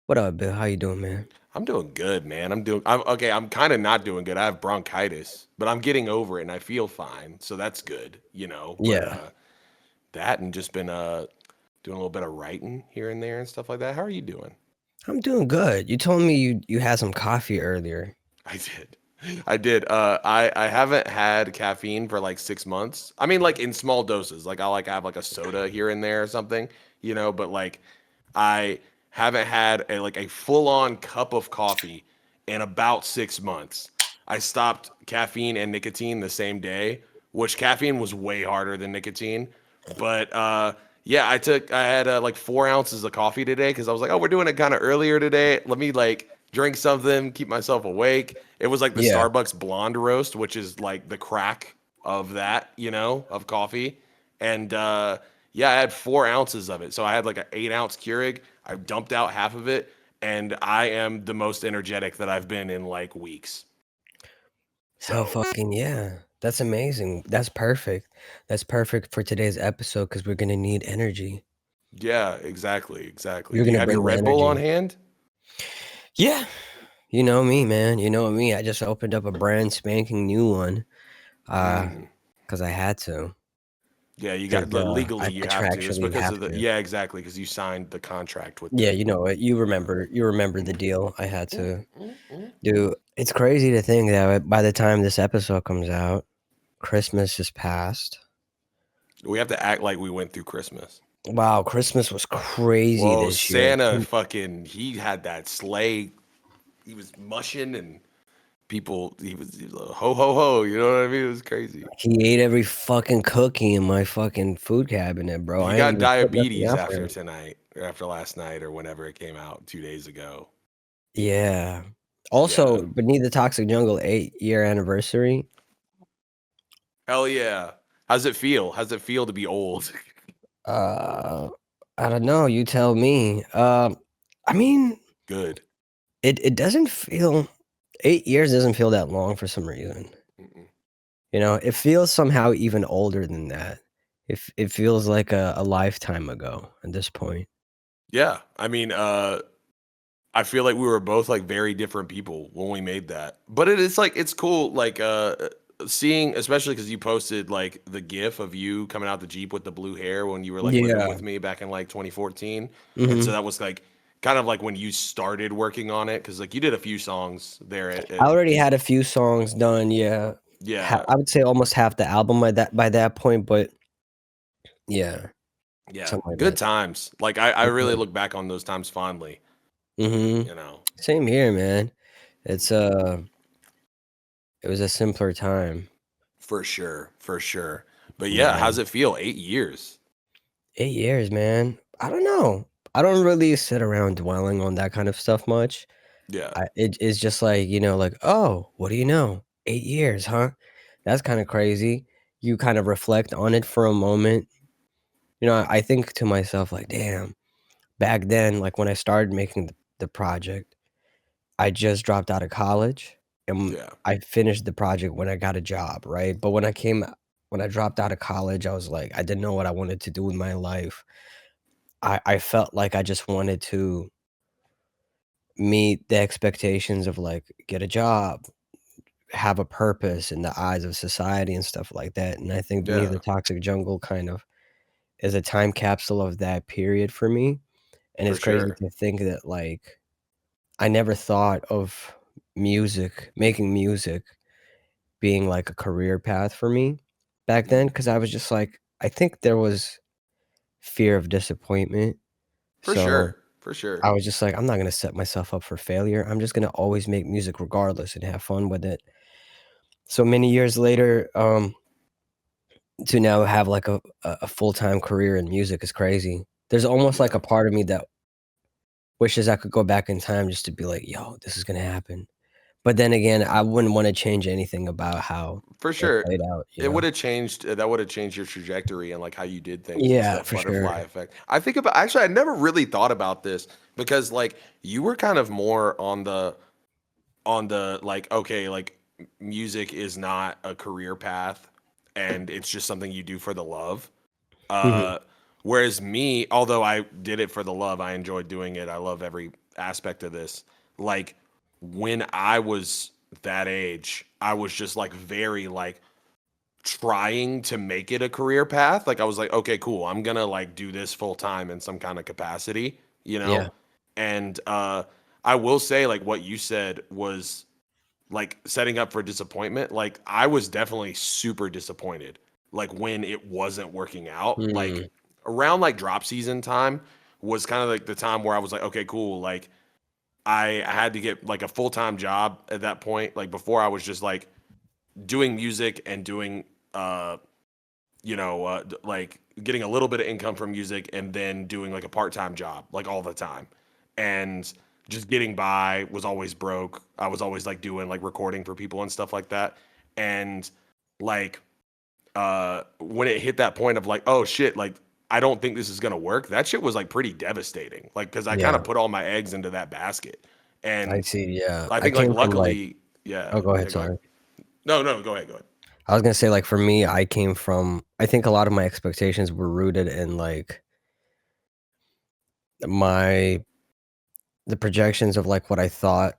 What up, Bill? How you doing, man? I'm doing good, man. I'm okay. I'm kind of not doing good. I have bronchitis, but I'm getting over it and I feel fine. So that's good, But Yeah, that and just been doing a little bit of writing here and there and stuff like that. How are you doing? I'm doing good. You told me you had some coffee earlier. I did. I did. I haven't had caffeine for like 6 months. I mean, like in small doses. Like I'll like have like a soda here and there or something, But like I haven't had a full on cup of coffee in about 6 months. I stopped caffeine and nicotine the same day, which caffeine was way harder than nicotine. But yeah, I had like 4 ounces of coffee today because I was like, oh, we're doing it kind of earlier today. Let me like drink something, keep myself awake. It was like the Yeah. Starbucks blonde roast, which is like the crack of that, of coffee. And yeah, I had 4 ounces of it. So I had like an 8 ounce Keurig. I dumped out half of it, and I am the most energetic that I've been in like weeks. Hell So fucking yeah. That's amazing. That's perfect. That's perfect for today's episode because we're gonna need energy. yeah, exactly, exactly. You're Do you gonna have your bring the Red Bull on energy. hand? Yeah. You know me, man. You know me. I just opened up a brand spanking new one. Uh, Mm. because I had to. Yeah, you got Because legally I you have to. It's contractually because have of the to. yeah, exactly, because you signed the contract with Yeah, them. you know it. You remember. You remember the Mm, deal. I had mm, to mm, mm. do. It's crazy to think that by the time this episode comes out, Christmas is past. We have to act like we went through Christmas. Wow, Christmas was crazy Whoa, this year. Santa fucking he had that sleigh. He was mushing and he was like, ho ho ho, you know what I mean? It was crazy. He ate every fucking cookie in my fucking food cabinet, bro. He I ain't got even put nothing diabetes out for after him. tonight, or after last night, or whenever it came out 2 days ago. Yeah. Yeah. Also, Beneath the Toxic Jungle 8-year anniversary. Hell yeah. How's it feel? How's it feel to be old? Uh, I don't know. You tell me. I mean, Good. it doesn't feel 8 years doesn't feel that long for some reason. Mm-mm. You know, it feels somehow even older than that. It feels like a lifetime ago at this point. Yeah. I mean, I feel like we were both like very different people when we made that. But it is like it's cool like seeing, especially cuz you posted like the gif of you coming out the Jeep with the blue hair when you were like living Yeah. with me back in like 2014. And so Mhm. that was like kind of like when you started working on it cuz like you did a few songs there I already had a few songs done, yeah. yeah. I would say almost half the album by that point, but yeah, Yeah. something like Good that. times. Like I really Mhm. look back on those times fondly, Mhm. you know. Same here, man. It's, it was a simpler time. For sure, for sure. But yeah, Yeah. how's it feel? 8 years. 8 years, man. I don't know. I don't really sit around dwelling on that kind of stuff much. Yeah. It's just like, like, "Oh, what do you know? 8 years, huh? That's kinda crazy." You kind of reflect on it for a moment. I think to myself like, "Damn, back then, like, when I started making the project, I just dropped out of college, and Yeah. I finished the project when I got a job, right? But when I dropped out of college, I was like, I didn't know what I wanted to do with my life. I felt like I just wanted to meet the expectations of, like, get a job, have a purpose in the eyes of society and stuff like that, and I think Beneath Yeah. the Toxic Jungle kind of is a time capsule of that period for me, and For it's crazy sure. to think that, like, I never thought of making music being, like, a career path for me back then, Mm. because I was just like I think there was fear of disappointment, For so sure. For sure. I was just like, "I'm not gonna set myself up for failure, I'm just gonna always make music regardless and have fun with it." So many years later, to now have, like, a full-time career in music is crazy. There's almost, like, Yeah. a part of me that wishes I could go back in time just to be like, "Yo, this is gonna happen." But then again, I wouldn't wanna change anything about how For it sure. played out, you It know? would have changed that would have changed your trajectory and like how you did things and Yeah, stuff, for sure. butterfly effect. I think about actually I never really thought about this because like you were kind of more on the like okay, like music is not a career path and it's just something you do for the love. Mhm. Uh Whereas me, although I did it for the love, I enjoyed doing it. I love every aspect of this. Like when I was that age, I was just like very like trying to make it a career path. Like I was like, okay, cool. I'm gonna like do this full time in some kind of capacity, you know? Yeah. And I will say like what you said was like setting up for disappointment. Like I was definitely super disappointed like when it wasn't working out. Like Mm, around like drop season time was kind of like the time where I was like, okay, cool. Like I had to get like a full-time job at that point. Like before I was just like doing music and doing uh like getting a little bit of income from music and then doing like a part-time job like all the time. And just getting by, was always broke. I was always like doing like recording for people and stuff like that. And like when it hit that point of like, oh shit, like I don't think this is gonna work, that shit was like pretty devastating. Like because I kind yeah, of put all my eggs into that basket. I And see, yeah. I I think like came from, like luckily, yeah, oh, go yeah, ahead, go ahead. sorry. No, no, go ahead, go ahead. I was gonna say, like, for me, I came from I think a lot of my expectations were rooted in, like, my the projections of, like, what I thought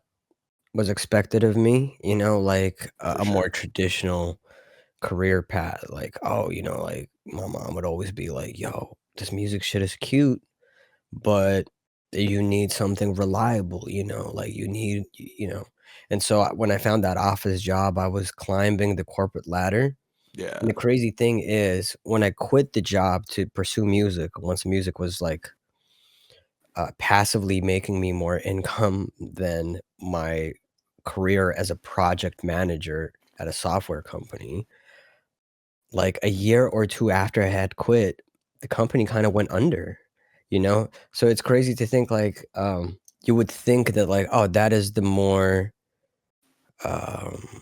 was expected of me, like, For a more sure. traditional career path, like, oh, like, my mom would always be like, "Yo, this music shit is cute, but you need something reliable, like, you need" and so, when I found that office job, I was climbing the corporate ladder. And the Yeah, crazy thing is, when I quit the job to pursue music, once music was, like, passively making me more income than my career as a project manager at a software company, like, a year or 2 after I had quit, the company kinda went under, you know? So it's crazy to think, like, you would think that, like, oh, that is the more, um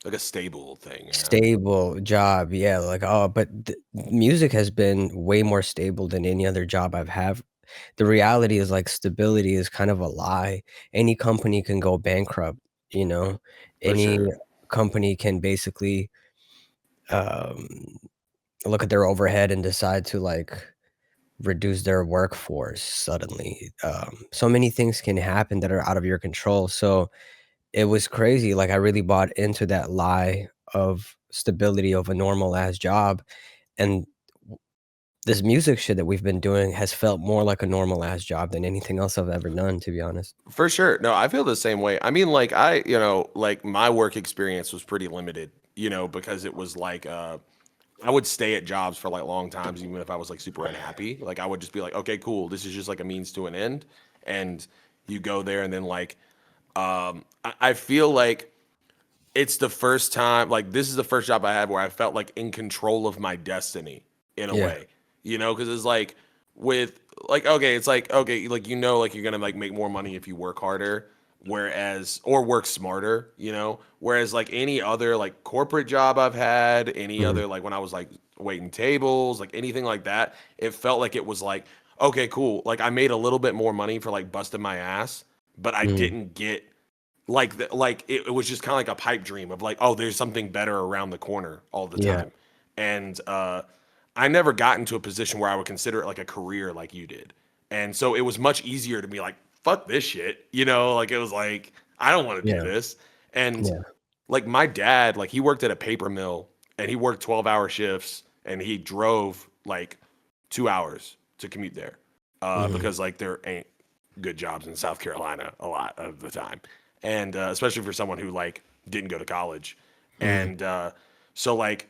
like a stable thing, yeah. stable job, yeah, like, oh, but music has been way more stable than any other job I've have. The reality is, like, stability is kind of a lie. Any company can go bankrupt, you know? For Any sure. company can basically, um, look at their overhead and decide to, like, reduce their workforce suddenly. So many things can happen that are out of your control, so it was crazy, like, I really bought into that lie of stability of a normal ass job, and this music shit that we've been doing has felt more like a normal ass job than anything else I've ever done, to be honest. For sure. No, I feel the same way. I mean, like like my work experience was pretty limited, because it was like I would stay at jobs for like long times even if I was like super unhappy. Like I would just be like, "Okay, cool. This is just like a means to an end." And you go there and then like I feel like it's the first time, like this is the first job I had where I felt like in control of my destiny in a Yeah, way, because it's like with like okay, it's like okay, like like you're gonna like make more money if you work harder, whereas or work smarter, whereas like any other like corporate job I've had, any mhm, other like when I was like waiting tables, like anything like that, it felt like it was like okay, cool, like I made a little bit more money for like busting my ass, but I mhm, didn't get like it was just kind of like a pipe dream of like oh there's something better around the corner all the yeah, time. And I never got into a position where I would consider it like a career like you did. And so it was much easier to be like fuck this shit, like it was like I don't want to do yeah, this. And yeah, like my dad, like he worked at a paper mill and he worked 12-hour shifts and he drove like 2 hours to commute there mhm, because like there ain't good jobs in South Carolina a lot of the time, and especially for someone who like didn't go to college, mhm, and so like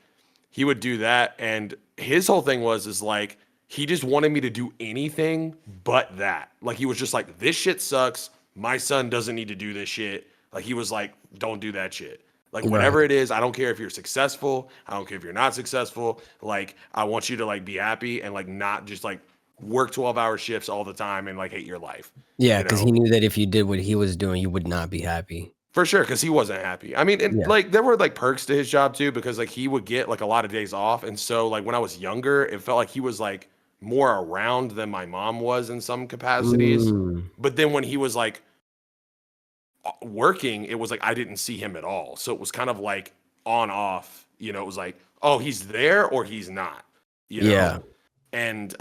he would do that, and his whole thing was is like he just wanted me to do anything but that. Like he was just like this shit sucks. My son doesn't need to do this shit. Like he was like don't do that shit. Like right, whatever it is, I don't care if you're successful. I don't care if you're not successful. Like I want you to like be happy and like not just like work 12-hour shifts all the time and like hate your life, yeah, you because know? he knew that if you did what he was doing, you would not be happy. For sure, because he wasn't happy. I mean, and Yeah, like there were like perks to his job too, because like he would get like a lot of days off. And so like when I was younger, it felt like he was like more around than my mom was in some capacities. mm, But then when he was like working, it was like I didn't see him at all. So it was kind of like on off, it was like, oh, he's there or he's not, you yeah, know? and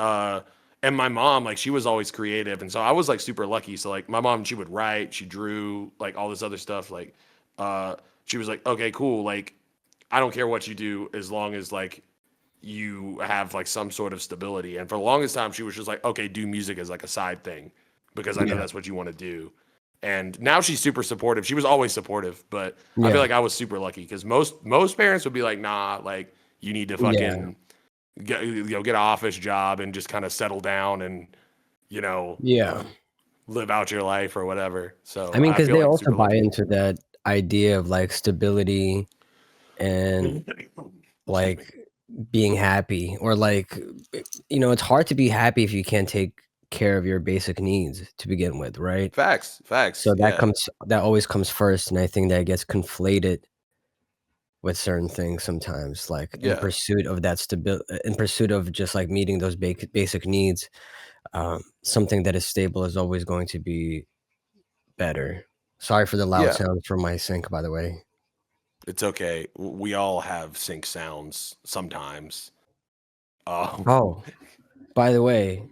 and my mom, like, she was always creative, and so I was like super lucky. So like my mom, she would write, she drew, like all this other stuff. Like uh she was like, okay, cool, like I don't care what you do as long as like you have like some sort of stability. And for the longest time, she was just like, okay, do music as like a side thing because I know Yeah. that's what you want to do. And now she's super supportive. She was always supportive, but I feel Yeah. like I was super lucky because most parents would be like, nah, like you need to Yeah. fucking get an office job and just kind of settle down and you know Yeah. live out your life or whatever. I So mean, I because feel they like also super buy lucky. into that idea of like stability and Excuse me. like being happy, or like, it's hard to be happy if you can't take care of your basic needs to begin with, right? Facts. So Yeah, that always comes first, and I think that gets conflated with certain things sometimes, like yeah, in pursuit of just like meeting those basic needs. Something that is stable is always going to be better. Sorry for the loud yeah. sounds from my sink, by the way. It's okay. We all have sync sounds sometimes. Um, Oh, by the way,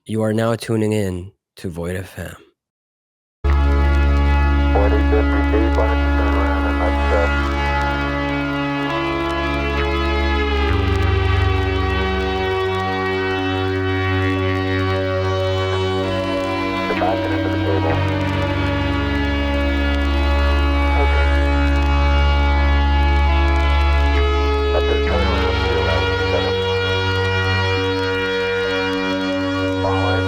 you are now tuning in to Void FM. 4050 deep, why don't you turn around and let's get back into the table. Okay. Let this turn around to your right. Second. Forward.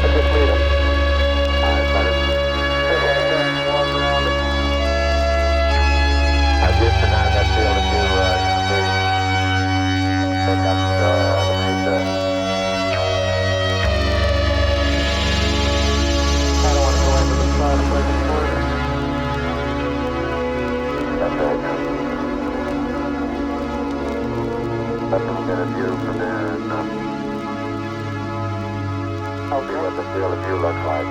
Let's just lead it. Alright, let it sit like that and walk around it. Just deny that field if you, pick up the mesa. I don't want to go into the spot if I can avoid it. That's right now. Let them get a view from there and I'll see what the field of view looks like.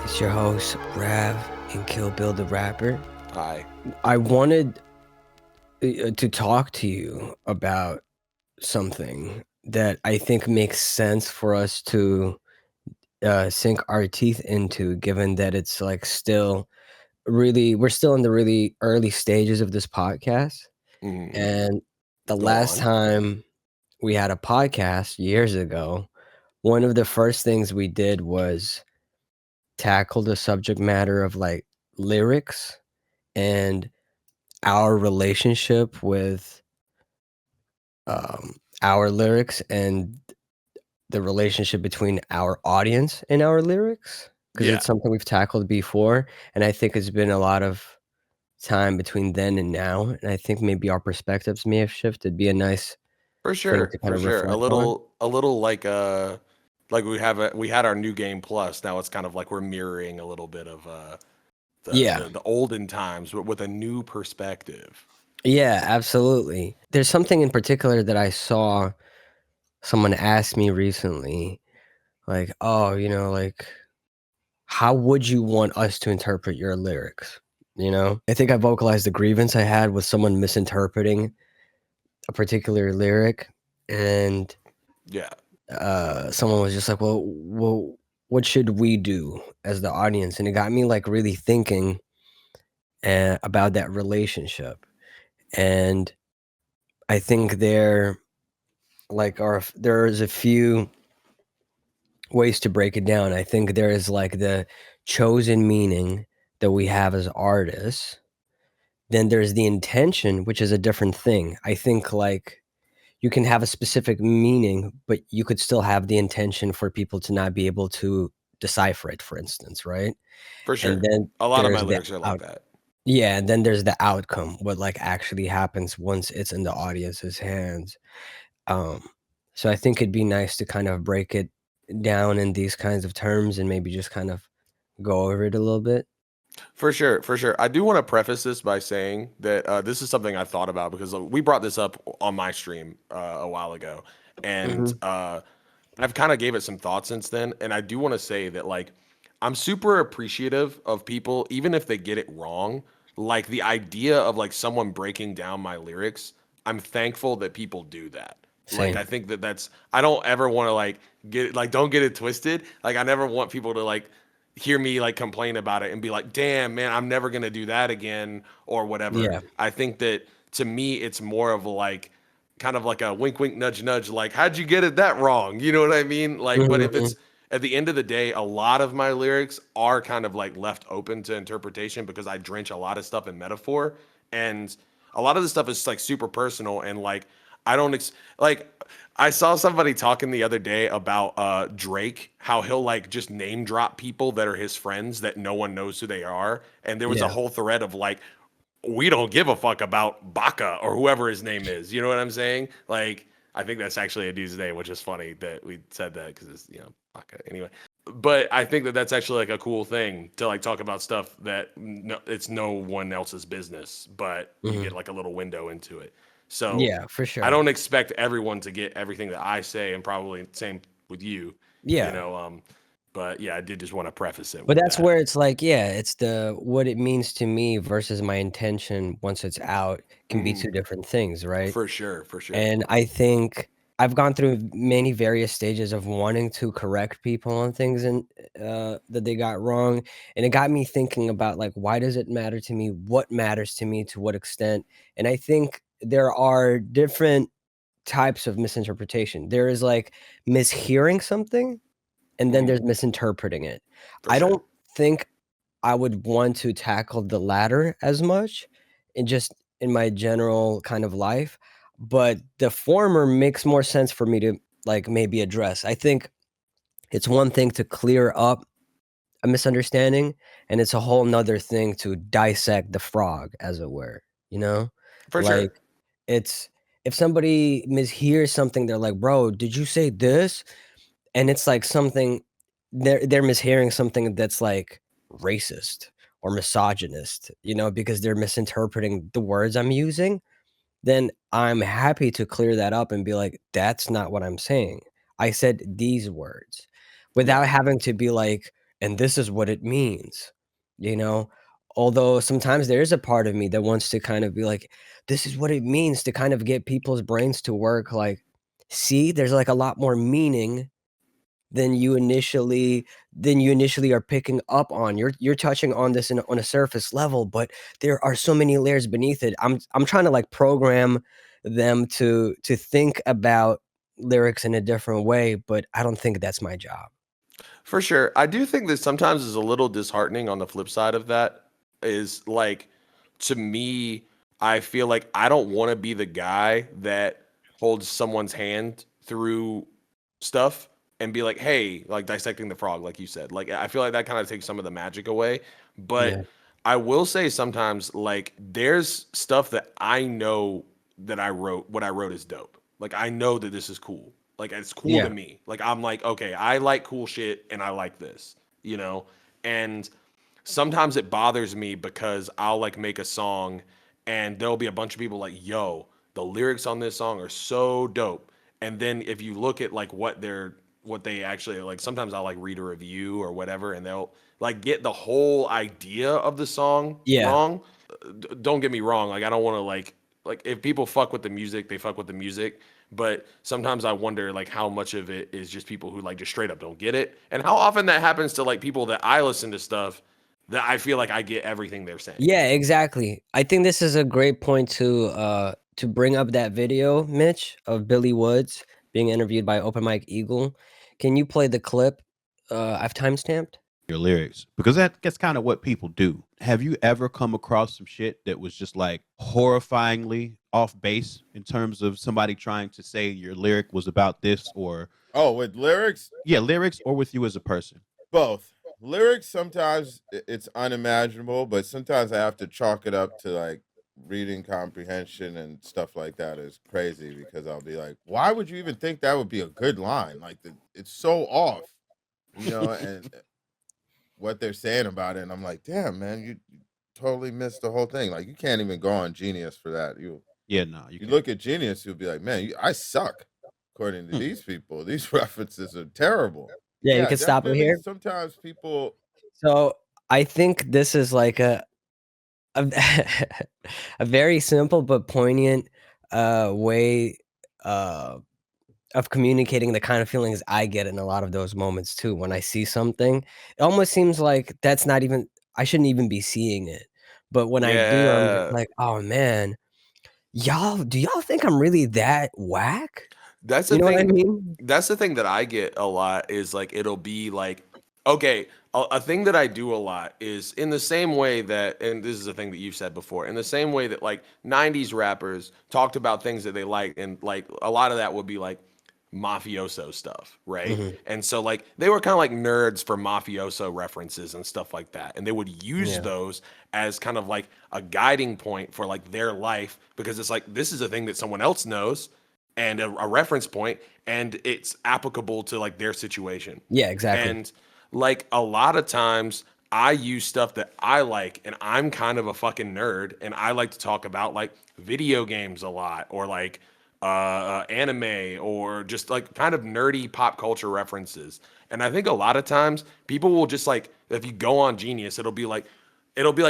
It's your host, Rav and Kill Bill the Rapper. hi. I wanted to talk to you about something that I think makes sense for us to sink our teeth into, given that it's like we're still in the really early stages of this podcast. Mm-hmm. And the Go last on. time we had a podcast years ago, one of the first things we did was tackle the subject matter of like lyrics and our relationship with our lyrics and the relationship between our audience and our lyrics, because Yeah, it's something we've tackled before. And I think it's been a lot of time between then and now. And I think maybe our perspectives may have shifted. Be a nice for thing sure, to kind for of sure. reflect on. A little like we had our new game plus. Now it's kind of like we're mirroring a little bit of Yeah. the olden times, but with a new perspective. Yeah, absolutely. There's something in particular that I saw someone ask me recently, like, oh, like, how would you want us to interpret your lyrics? I think I vocalized the grievance I had with someone misinterpreting a particular lyric, and Yeah, someone was just like, well, what should we do as the audience? And it got me like really thinking about that relationship. And I think there's a few ways to break it down. I think there is like the chosen meaning that we have as artists. Then there's the intention, which is a different thing. I think like you can have a specific meaning, but you could still have the intention for people to not be able to decipher it, for instance, right? for And sure. then A lot of my there's the lyrics are like out that. yeah, and then there's the outcome, what like actually happens once it's in the audience's hands. Um, so I think it'd be nice to kind of break it down in these kinds of terms and maybe just kind of go over it a little bit. For sure, for sure. I do want to preface this by saying that this is something I thought about because we brought this up on my stream a while ago, and Mhm. I've kind of gave it some thought since then. And I do want to say that like I'm super appreciative of people, even if they get it wrong, like the idea of like someone breaking down my lyrics, I'm thankful that people do that. Like I Same. think that that's I don't ever want to like get like don't get it twisted. Like I never want people to like hear me like complain about it and be like, "Damn, man, I'm never going to do that again" or whatever. Yeah. I think that to me it's more of like kind of like a wink wink nudge nudge like how'd you get it that wrong? You know what I mean? Like but if Mhm. it's at the end of the day, a lot of my lyrics are kind of like left open to interpretation because I drench a lot of stuff in metaphor, and a lot of the stuff is like super personal and like I don't like I saw somebody talking the other day about Drake, how he'll like just name drop people that are his friends that no one knows who they are, and there was a Yeah. whole thread of like we don't give a fuck about Baca or whoever his name is. You know what I'm saying? Like, I think that's actually a dude's name, which is funny that we said that because it's, Baca. Anyway, but I think that that's actually like a cool thing to like talk about stuff that it's no one else's business, but you Mhm. get like a little window into it. So Yeah, for I sure. don't expect everyone to get everything that I say, and probably same with you, you Yeah. know. But yeah, I did just want to preface it But with that's that. where it's like, yeah, it's the what it means to me versus my intention once it's out can be Hmm. 2 different things, right? For sure, for sure. And I think I've gone through many various stages of wanting to correct people on things and that they got wrong, and it got me thinking about, like, why does it matter to me? What matters to me? To what extent? And I think there are different types of misinterpretation. There is, like, mishearing something, and then Hmm. there's misinterpreting it. For I sure. don't think I would want to tackle the latter as much in just in my general kind of life, but the former makes more sense for me to, like, maybe address. I think it's one thing to clear up a misunderstanding, and it's a whole 'nother thing to dissect the frog, as it were, you know? For Like, sure. it's if somebody mishears something, they're like, "Bro, did you say this?" And it's like something they're mishearing something that's, like, racist or misogynist, because they're misinterpreting the words I'm using, then I'm happy to clear that up and be like, "That's not what I'm saying. I said these words," Yeah. without having to be like, "And this is what it means," you know? Although sometimes there is a part of me that wants to kind of be like, "This is what it means," to kind of get people's brains to work like, "See, there's, like, a lot more meaning than you initially are picking up on. You're touching on this on a surface level, but there are so many layers beneath it." I'm trying to, like, program them to think about lyrics in a different way, but I don't think that's my job. For sure. I do think that sometimes is a little disheartening on the flip side of that is like to me, I feel like I don't want to be the guy that holds someone's hand through stuff and be like, "Hey, like dissecting the frog," like you said. Like I feel like that kind of takes some of the magic away. Yeah. But I will say sometimes like there's stuff that I know that what I wrote is dope. Like I know that this is cool. Like it's cool to Yeah. me. Like I'm like, okay, I like cool shit and I like this, you know? And sometimes it bothers me because I'll like make a song and there'll be a bunch of people like, yo, the lyrics on this song are so dope. And then if you look at like what they actually like, sometimes I'll like read a review or whatever, and they'll like get the whole idea of the song Yeah. wrong. Don't get me wrong, like I don't want to like if people fuck with the music, they fuck with the music. But sometimes I wonder like how much of it is just people who like just straight up don't get it, and how often that happens to like people that I listen to stuff that I feel like I get everything they're saying. Yeah, exactly. I think this is a great point to bring up that video, Mitch, of Billy Woods being interviewed by Open Mike Eagle. Can you play the clip? I've timestamped. Your lyrics, because that's kind of what people do. Have you ever come across some shit that was just like horrifyingly off base in terms of somebody trying to say your lyric was about this, or Oh, with lyrics, yeah, lyrics, or with you as a person? both. Lyrics sometimes it's unimaginable, but sometimes I have to chalk it up to like reading comprehension and stuff like that is crazy because I'll be like, why would you even think that would be a good line? Like it's so off, and what they're saying about it, and I'm like, damn, man, you totally missed the whole thing. Like you can't even go on Genius for that. Yeah, no, you You can't. look at Genius, you'll be like, man, I suck. According to Hmm. these people, these references are terrible. Yeah, you Yeah, can stop it definitely. here. Sometimes people. So I think this is like a, a very simple but poignant way of communicating the kind of feelings I get in a lot of those moments too. When I see something, it almost seems like that's not even I shouldn't even be seeing it. But when I do, I'm just Yeah. like, oh man, do y'all think I'm really that whack? That's the You know what I thing. mean? That's the thing that I get a lot is like it'll be like, okay, a thing that I do a lot is in the same way that, and this is a thing that you've said before, in the same way that like 90s rappers talked about things that they liked, and like a lot of that would be like mafioso stuff, right? Mhm. And so like they were kind of like nerds for mafioso references and stuff like that. And they would use Yeah. those as kind of like a guiding point for like their life because it's like this is a thing that someone else knows and a reference point and it's applicable to like their situation. Yeah, exactly. And like a lot of times I use stuff that I like and I'm kind of a fucking nerd and I like to talk about like video games a lot or like anime or just like kind of nerdy pop culture references. And I think a lot of times people will just like if you go on Genius, it'll be like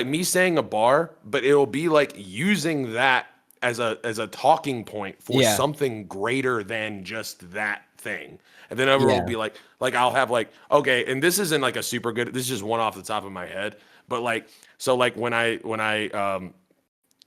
me saying a bar, but it'll be like using that as a talking point for Yeah. something greater than just that thing. And then everyone will Yeah. be like I'll have like, okay, and this isn't like a super good, this is just one off the top of my head. But like so like I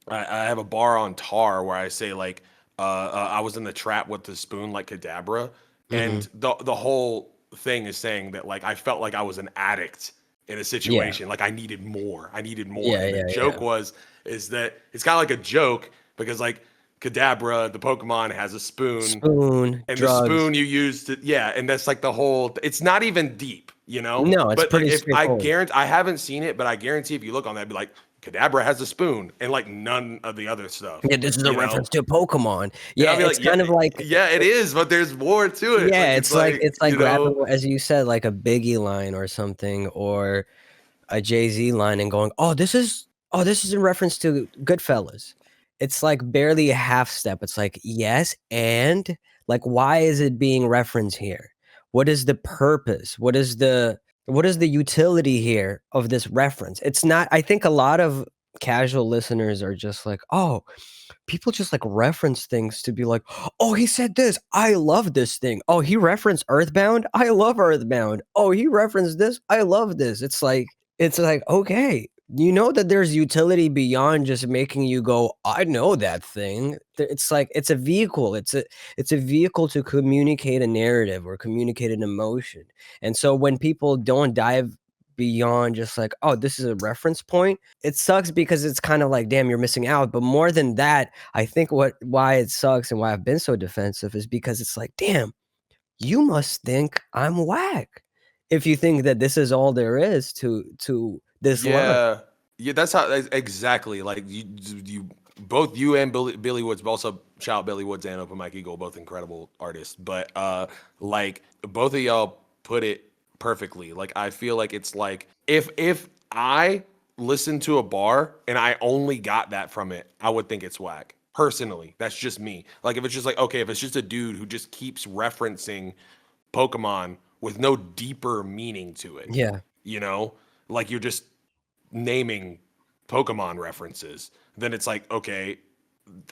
have a bar on Tar where I say like I was in the trap with the spoon like Kadabra, Mhm. and the whole thing is saying that like I felt like I was an addict in a Yeah. situation, like I needed more, Yeah, and the yeah, joke yeah. was is that it's kind of like a joke because like Kadabra, the Pokemon, has a spoon, Spoon, and the drugs. spoon you use to yeah, and that's like the whole. It's not even deep, you know. No, it's But like pretty if I straightforward. guarantee, I haven't seen it, but I guarantee if you look on that, it'd be like Kadabra has a spoon, and like none of the other stuff, Yeah, this is a you know. reference to Pokemon. And Yeah, I'll be like, it's kind of like yeah, it is, but there's more to it. yeah, Like it's like you grabbing, know, as you said, like a Biggie line or something, or a Jay-Z line and going, oh, this is in reference to Goodfellas." It's like barely a half step. It's like, yes, and like, why is it being referenced here? What is the purpose? What is the utility here of this reference? It's not, I think a lot of casual listeners are just like, oh, people just like reference things to be like, oh, he said this. I love this thing. Oh, he referenced Earthbound. I love Earthbound. Oh, he referenced this. I love this. It's like, okay, you know that there's utility beyond just making you go, I know that thing. It's like it's a vehicle. It's a vehicle to communicate a narrative or communicate an emotion. And so when people don't dive beyond just like, oh, this is a reference point, it sucks because it's kind of like, damn, you're missing out. But more than that, I think why it sucks and why I've been so defensive is because it's like, damn, you must think I'm whack if you think that this is all there is to this line. yeah, yeah. That's how exactly. Like you both you and Billy Woods, but also shout out Billy Woods and Open Mike Eagle, both incredible artists. But like both of y'all put it perfectly. Like I feel like it's like if I listen to a bar and I only got that from it, I would think it's whack. Personally, that's just me. Like if it's just like okay, if it's just a dude who just keeps referencing Pokemon with no deeper meaning to it, Yeah. you know, like you're just naming Pokemon references, then it's like, okay,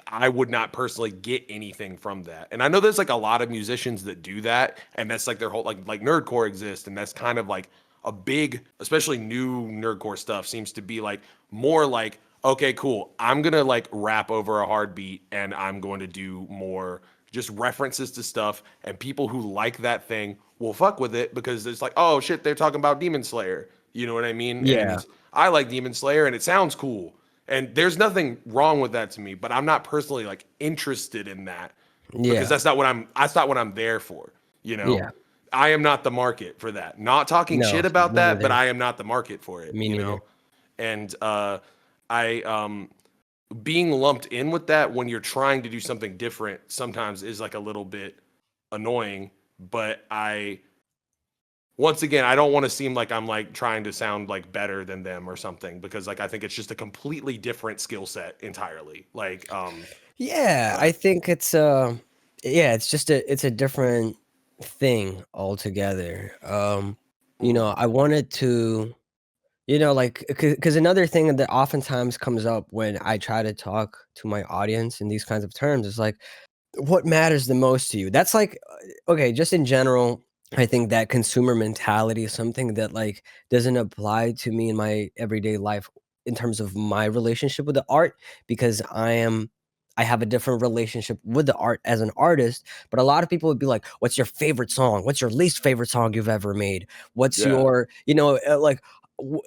I would not personally get anything from that. And I know there's like a lot of musicians that do that, and that's like their whole like nerdcore exists, and that's kind of like a big, especially new nerdcore stuff seems to be like more like, okay, cool, I'm gonna like rap over a hard beat, and I'm going to do more just references to stuff, and people who like that thing will fuck with it because it's like, oh shit, they're talking about Demon Slayer. You know what I mean? Yeah. And I like Demon Slayer, and it sounds cool. And there's nothing wrong with that to me, but I'm not personally like interested in that because Yeah. that's not what I'm there for, you know. Yeah. I am not the market for that. Not talking No, shit about me that, but neither. I am not the market for it, Me you neither. know. And I being lumped in with that when you're trying to do something different sometimes is like a little bit annoying, but I once again, I don't want to seem like I'm like trying to sound like better than them or something because like I think it's just a completely different skill set entirely. Like Yeah, I but think yeah, it's a different thing altogether. You know, I wanted to You know, like, because another thing that oftentimes comes up when I try to talk to my audience in these kinds of terms is like, what matters the most to you? That's like, okay, just in general, I think that consumer mentality is something that like doesn't apply to me in my everyday life in terms of my relationship with the art because I have a different relationship with the art as an artist, but a lot of people would be like, "What's your favorite song? What's your least favorite song you've ever made? What's Yeah. your, like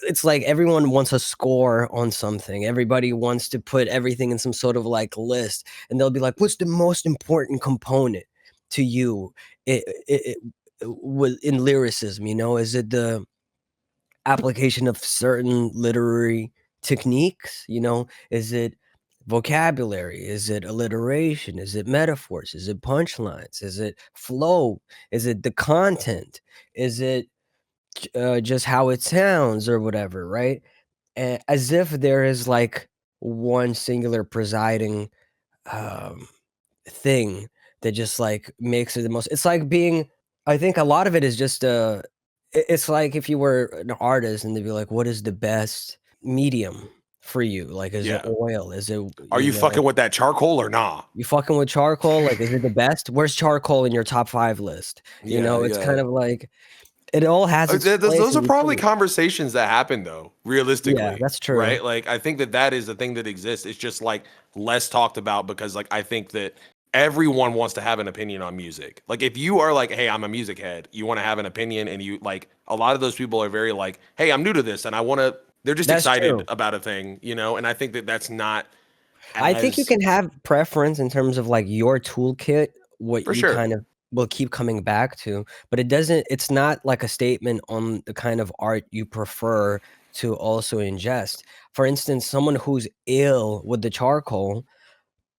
it's like everyone wants a score on something. Everybody wants to put everything in some sort of like list, and they'll be like, "What's the most important component to you in lyricism? Is it the application of certain literary techniques? Is it vocabulary? Is it alliteration? Is it metaphors? Is it punchlines? Is it flow? Is it the content? Is it just how it sounds or whatever, right? As if there is like one singular presiding um, thing that just like makes it the most. It's like being. I think a lot of it is just it's like if you were an artist and they'd be like, "What is the best medium for you? Like, is it Yeah. oil? Is it Are you fucking with that charcoal or nah? you fucking with charcoal? Like, is it the best? Where's charcoal in your top 5 list? Yeah, It's yeah. kind of like it all has its place Those and are probably utility. conversations that happen though, Yeah, realistically, that's true. right? Like I think that that is the thing that exists. It's just like less talked about because like I think that everyone wants to have an opinion on music. Like if you are like, "Hey, I'm a music head," you want to have an opinion and you like a lot of those people are very like, "Hey, I'm new to this and I want to." They're just That's excited true. about a thing, and I think that that's not I think you as can have preference in terms of like your toolkit, what for you sure. kind of will keep coming back to, but it's not like a statement on the kind of art you prefer to also ingest. For instance, someone who's ill with the charcoal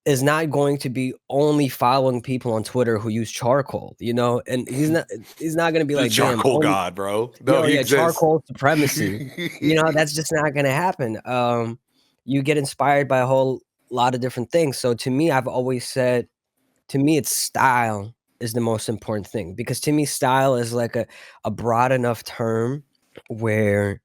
is not going to be only following people on Twitter who use charcoal, and he's not going to be The like, damn, charcoal only, god, bro. No, yo, he yeah, exists. charcoal supremacy. That's just not going to happen. You get inspired by a whole lot of different things. So to me, I've always said, to me, it's style is the most important thing because to me, style is like a broad enough term where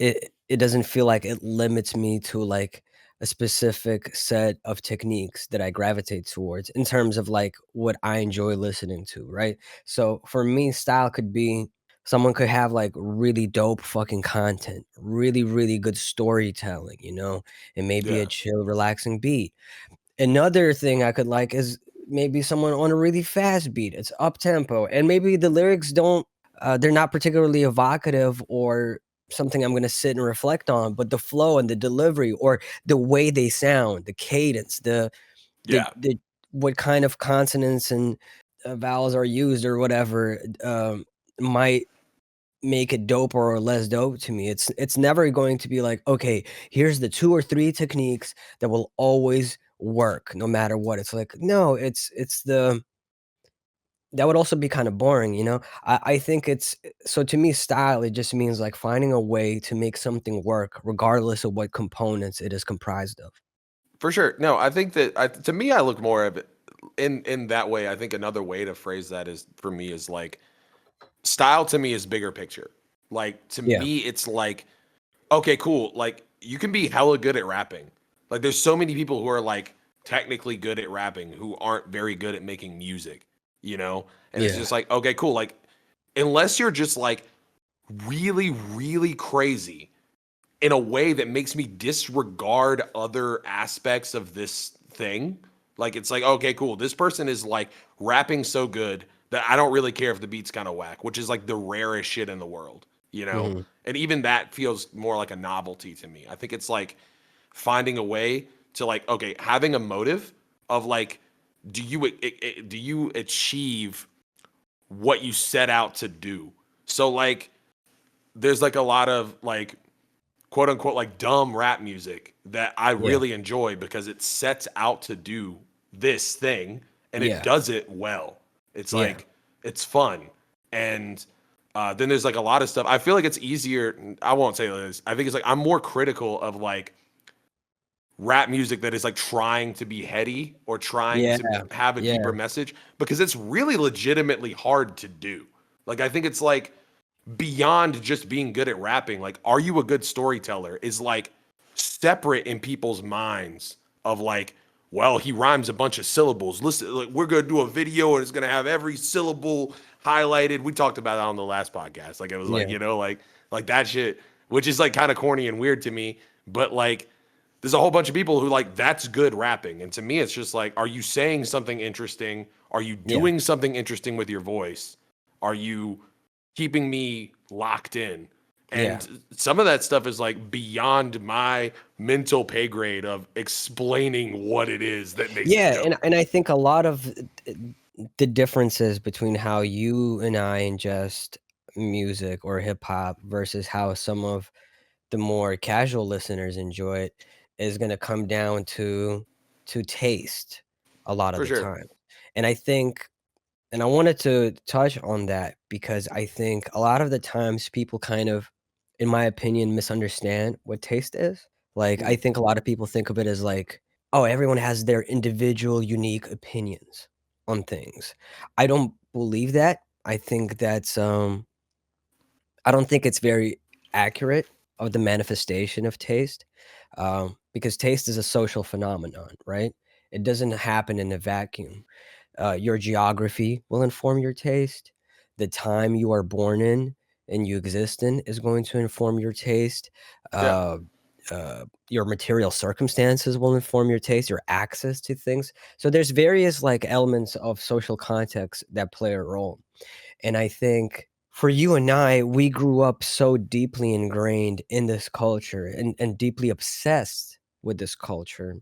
it doesn't feel like it limits me to like a specific set of techniques that I gravitate towards in terms of like what I enjoy listening to, right? So for me, style could be someone could have like really dope fucking content, really, really good storytelling, and maybe a Yeah. chill, relaxing beat. Another thing I could like is maybe someone on a really fast beat. It's up tempo, and maybe the lyrics don't. They're not particularly evocative or something I'm gonna sit and reflect on, but the flow and the delivery, or the way they sound, the cadence, the Yeah. the what kind of consonants and vowels are used or whatever, might make it dope or less dope to me. It's never going to be like, okay, here's the 2 or 3 techniques that will always work no matter what. It's like, no, it's the that would also be kind of boring, I think it's so to me, style, it just means like finding a way to make something work regardless of what components it is comprised of. For sure. No, I think that to me, I look more of it in that way. I think another way to phrase that is for me is like style to me is bigger picture. Like to Yeah. me, it's like okay, cool. Like you can be hella good at rapping. Like there's so many people who are like technically good at rapping who aren't very good at making music, And it's Yeah. just like okay, cool. Like unless you're just like really, really crazy in a way that makes me disregard other aspects of this thing. Like it's like, okay, cool. This person is like rapping so good that I don't really care if the beat's kind of whack, which is like the rarest shit in the world. Mhm. And even that feels more like a novelty to me. I think it's like finding a way to like, okay, having a motive of like, do you achieve what you set out to do? So like, there's like a lot of like quote unquote like dumb rap music that I Yeah. really enjoy because it sets out to do this thing and it Yeah. does it well. It's Yeah. like it's fun. And then there's like a lot of stuff. I feel like it's easier. I won't say this. I think it's like I'm more critical of like rap music that is like trying to be heady or trying Yeah. to have a Yeah. deeper message because it's really legitimately hard to do. Like I think it's like beyond just being good at rapping, like, are you a good storyteller is like separate in people's minds of like, well, he rhymes a bunch of syllables. Listen, like, we're gonna do a video and it's gonna have every syllable highlighted. We talked about that on the last podcast. Like, it was like, Yeah. like that shit, which is like kind of corny and weird to me. But like, there's a whole bunch of people who like that's good rapping. And to me, it's just like, are you saying something interesting? Are you Yeah. doing something interesting with your voice? Are you keeping me locked in? And some of that stuff is like beyond my mental pay grade of explaining what it is that makes it Yeah, dope. and I think a lot of the differences between how you and I ingest music or hip hop versus how some of the more casual listeners enjoy it is going to come down to taste a lot of For the sure. time. And I think and I wanted to touch on that because I think a lot of the times people kind of, in my opinion, misunderstand what taste is. Like, I think a lot of people think of it as like, oh, everyone has their individual, unique opinions on things. I don't believe that. I think that's I don't think it's very accurate of the manifestation of taste, because taste is a social phenomenon, right? It doesn't happen in a vacuum. Your geography will inform your taste. The time you are born in and you exist in is going to inform your taste. Yeah. Your material circumstances will inform your taste, your access to things. So there's various like elements of social context that play a role. And I think for you and I, we grew up so deeply ingrained in this culture and deeply obsessed with this culture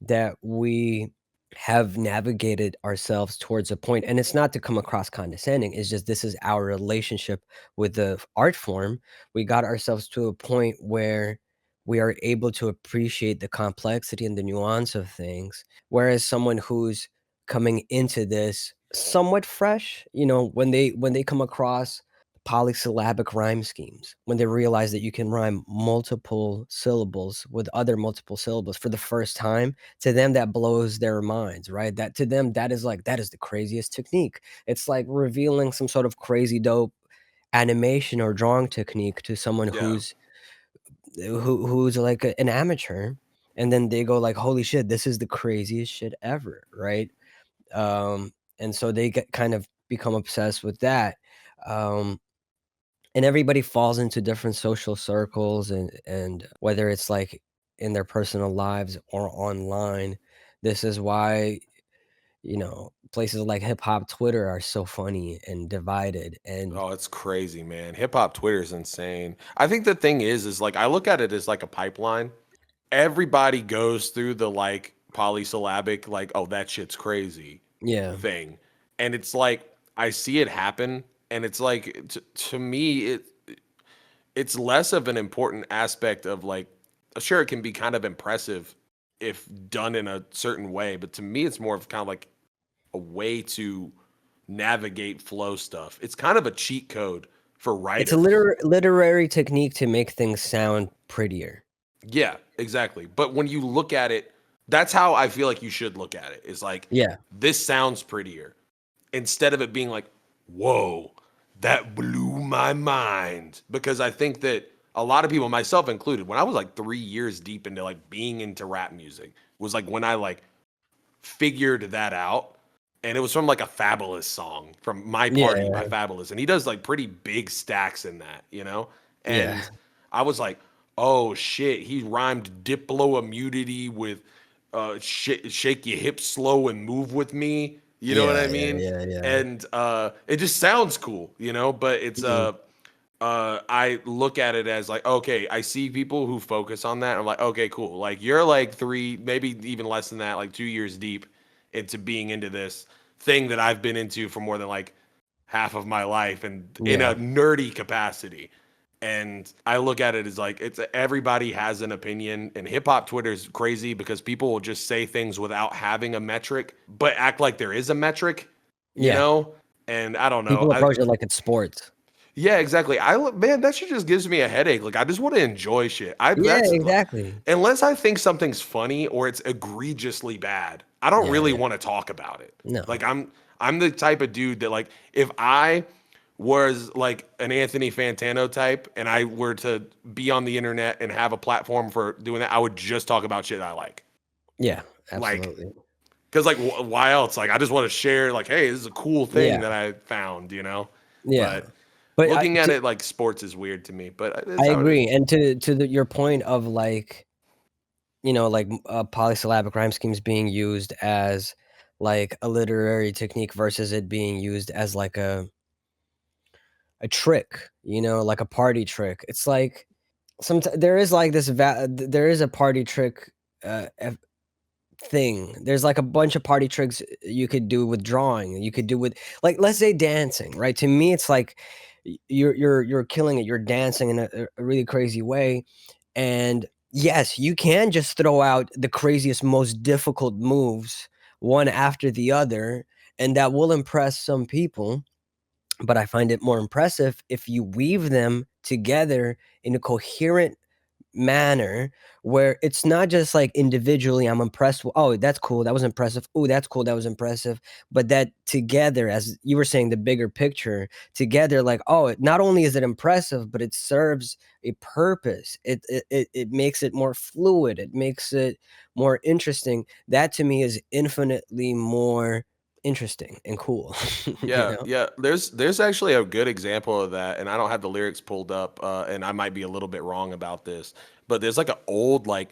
that we have navigated ourselves towards a point, and it's not to come across condescending, it's just this is our relationship with the art form. We got ourselves to a point where we are able to appreciate the complexity and the nuance of things, whereas someone who's coming into this somewhat fresh, when they come across polysyllabic rhyme schemes, when they realize that you can rhyme multiple syllables with other multiple syllables for the first time, to them that blows their minds, right? That to them that is like that is the craziest technique. It's like revealing some sort of crazy dope animation or drawing technique to someone Yeah. who's like an amateur, and then they go like, holy shit, this is the craziest shit ever, right? And so they get kind of become obsessed with that. um and everybody falls into different social circles, and whether it's like in their personal lives or online. This is why places like hip hop Twitter are so funny and divided. And Oh, it's crazy, man. Hip hop Twitter is insane. I think the thing is like I look at it as like a pipeline. Everybody goes through the like polysyllabic, like, oh, that shit's crazy yeah, thing. And it's like I see it happen, and it's like to me, it's less of an important aspect of like sure it can be kind of impressive if done in a certain way, but to me it's more of kind of like a way to navigate flow stuff. It's kind of a cheat code for it's a writers. literary technique to make things sound prettier. Yeah, exactly. But when you look at it, that's how I feel like you should look at it. Is like, Yeah, this sounds prettier. Instead of it being like, whoa, that blew my mind. Because I think that a lot of people, myself included, when I was like 3 years deep into like being into rap music, was like when I like figured that out. And it was from like a Fabulous song from My Party by yeah, Fabulous. And he does like pretty big stacks in that, you know? yeah, And I was like, oh shit, he rhymed diplo immunity with shake your hips slow and move with me. You know what yeah, I yeah, mean? yeah, yeah. And it just sounds cool, you know? But it's Mhm. I look at it as like, okay, I see people who focus on that. I'm like, okay, cool. Like you're like 3, maybe even less than that, like 2 years deep into being into this thing that I've been into for more than like half of my life and in a Yeah. nerdy capacity. And I look at it as like it's everybody has an opinion, and hip hop Twitter is crazy because people will just say things without having a metric, but act like there is a metric, you Yeah. know? And I don't know. People approach it like it's sports. Yeah, exactly. Man, that shit just gives me a headache. Like I just want to enjoy shit. Yeah, That's exactly. unless I think something's funny or it's egregiously bad, I don't Yeah, really yeah. want to talk about it. No. Like I'm the type of dude that like if I was like an Anthony Fantano type, and I were to be on the internet and have a platform for doing that, I would just talk about shit I like. Yeah, Like, absolutely. because like, why else? Like, I just want to share, like, hey, this is a cool thing Yeah, that I found, yeah. But But looking at it like sports is weird to me, but I it's how it is. agree. And your point of like, like polysyllabic rhyme schemes being used as like a literary technique versus it being used as like a trick, like a party trick. It's like there is like there is a party trick thing. There's like a bunch of party tricks you could do with drawing. You could do with, like, let's say dancing, right? To me, it's like you're killing it. You're dancing in a really crazy way, and yes, you can just throw out the craziest, most difficult moves one after the other, and that will impress some people. But I find it more impressive if you weave them together in a coherent manner where it's not just like individually I'm impressed with, oh, that's cool, that was impressive, oh, that's cool, that was impressive, but that together, as you were saying, the bigger picture together, like, oh, not only is it impressive, but it serves a purpose. It makes it more fluid, it makes it more interesting. That to me is infinitely more interesting and cool. Yeah, yeah. There's actually a good example of that, and I don't have the lyrics pulled up, and I might be a little bit wrong about this, but there's like an old like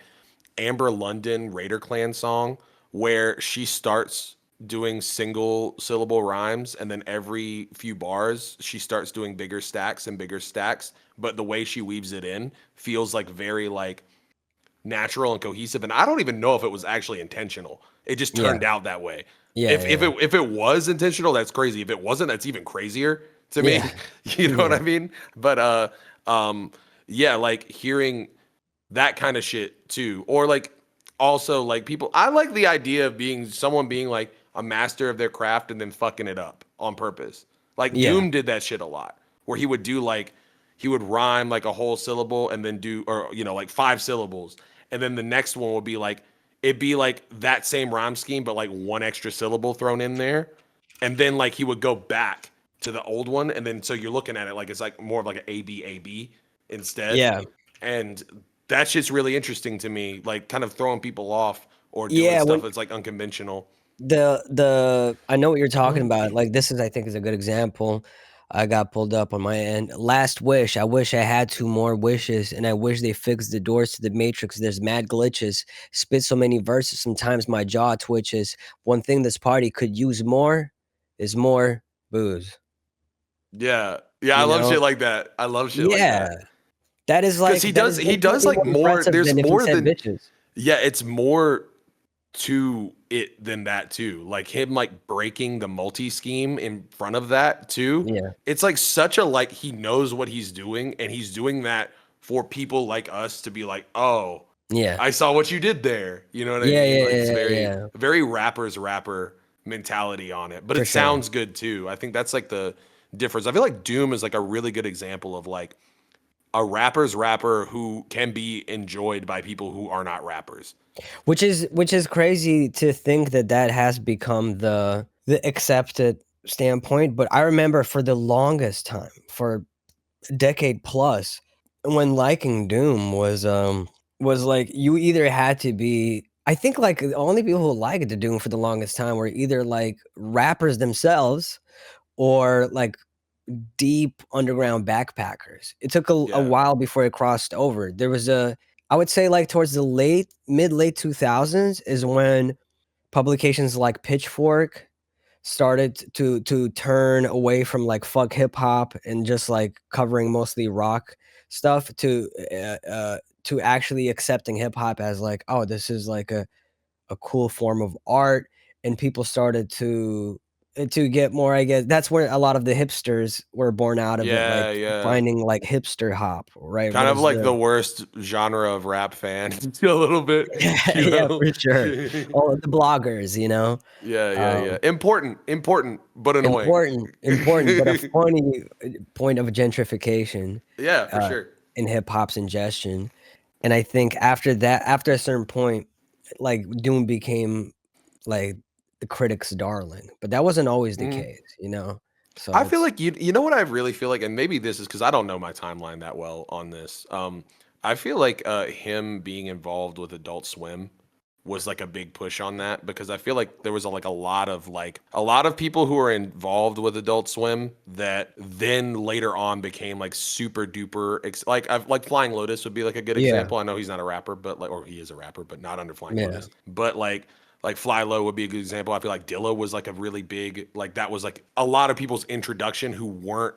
Amber London Raider Clan song where she starts doing single syllable rhymes, and then every few bars she starts doing bigger stacks and bigger stacks, but the way she weaves it in feels like very like natural and cohesive, and I don't even know if it was actually intentional. It just Yeah, turned out that way. yeah, If it was intentional, that's crazy. If it wasn't, that's even crazier to me. yeah, You know what yeah, I mean? But yeah, like hearing that kind of shit too, or like also like people. I like the idea of someone being like a master of their craft and then fucking it up on purpose. Like yeah, Doom did that shit a lot, where he would do like he would rhyme like a whole syllable and then do, or like 5 syllables, and then the next one would be like it'd be like that same rhyme scheme but like one extra syllable thrown in there, and then like he would go back to the old one, and then so you're looking at it like it's like more of like an A B instead, yeah. and that shit's really interesting to me, like kind of throwing people off or doing Yeah, stuff when that's like unconventional. the I know what you're talking about. Like, this is, I think, is a good example. I got pulled up on my end. Last wish. I wish I had 2 more wishes, and I wish they fixed the doors to the matrix. There's mad glitches. Spit so many verses, sometimes my jaw twitches. One thing this party could use more is more booze. Yeah, yeah, I You love know? shit like that. I love shit like Yeah. that That is because like that is he does infinitely like more more. impressive There's than if he more said than, bitches. yeah, it's more to it than that too. Like him like breaking the multi scheme in front of that too. Yeah. It's like such a like he knows what he's doing, and he's doing that for people like us to be like, "Oh, Yeah. I saw what you did there." You know what I Yeah, mean? yeah, Like it's yeah, yeah, very yeah. very rapper mentality on it. But For it sure. sounds good too. I think that's like the difference. I feel like Doom is like a really good example of like a rapper's rapper who can be enjoyed by people who are not rappers. Which is crazy to think that that has become the accepted standpoint, but I remember for the longest time, for a decade plus, when liking Doom was like you either had to be, I think, like the only people who liked the Doom for the longest time were either like rappers themselves or like deep underground backpackers. It took a Yeah. while before it crossed over. There was I would say like towards the late 2000s is when publications like Pitchfork started to turn away from like fuck hip hop and just like covering mostly rock stuff to actually accepting hip hop as like, oh, this is like a cool form of art, and people started to get more, I guess that's where a lot of the hipsters were born out of it, like Yeah, yeah. finding like hipster hop, right? Kind What of is like the the worst genre of rap fan, a little bit, Yeah, you yeah, know? for sure. All the bloggers, Yeah, yeah, yeah. um, Important, but annoying. important, but a funny point of gentrification Yeah, for uh, sure. in hip hop's ingestion. And I think after that, after a certain point, like Doom became like the critics' darling, but that wasn't always the Mhm. case. So I feel it's like you know what I really feel like, and maybe this is because I don't know my timeline that well on this. I feel like him being involved with Adult Swim was like a big push on that because I feel like there was a lot of people who were involved with Adult Swim that then later on became like super duper like Flying Lotus would be like a good yeah, example. I know he's not a rapper, but like or he is a rapper, but not under Flying yeah, Lotus. But like Fly Low would be a good example. I feel like Dilla was like a really big like that was like a lot of people's introduction who weren't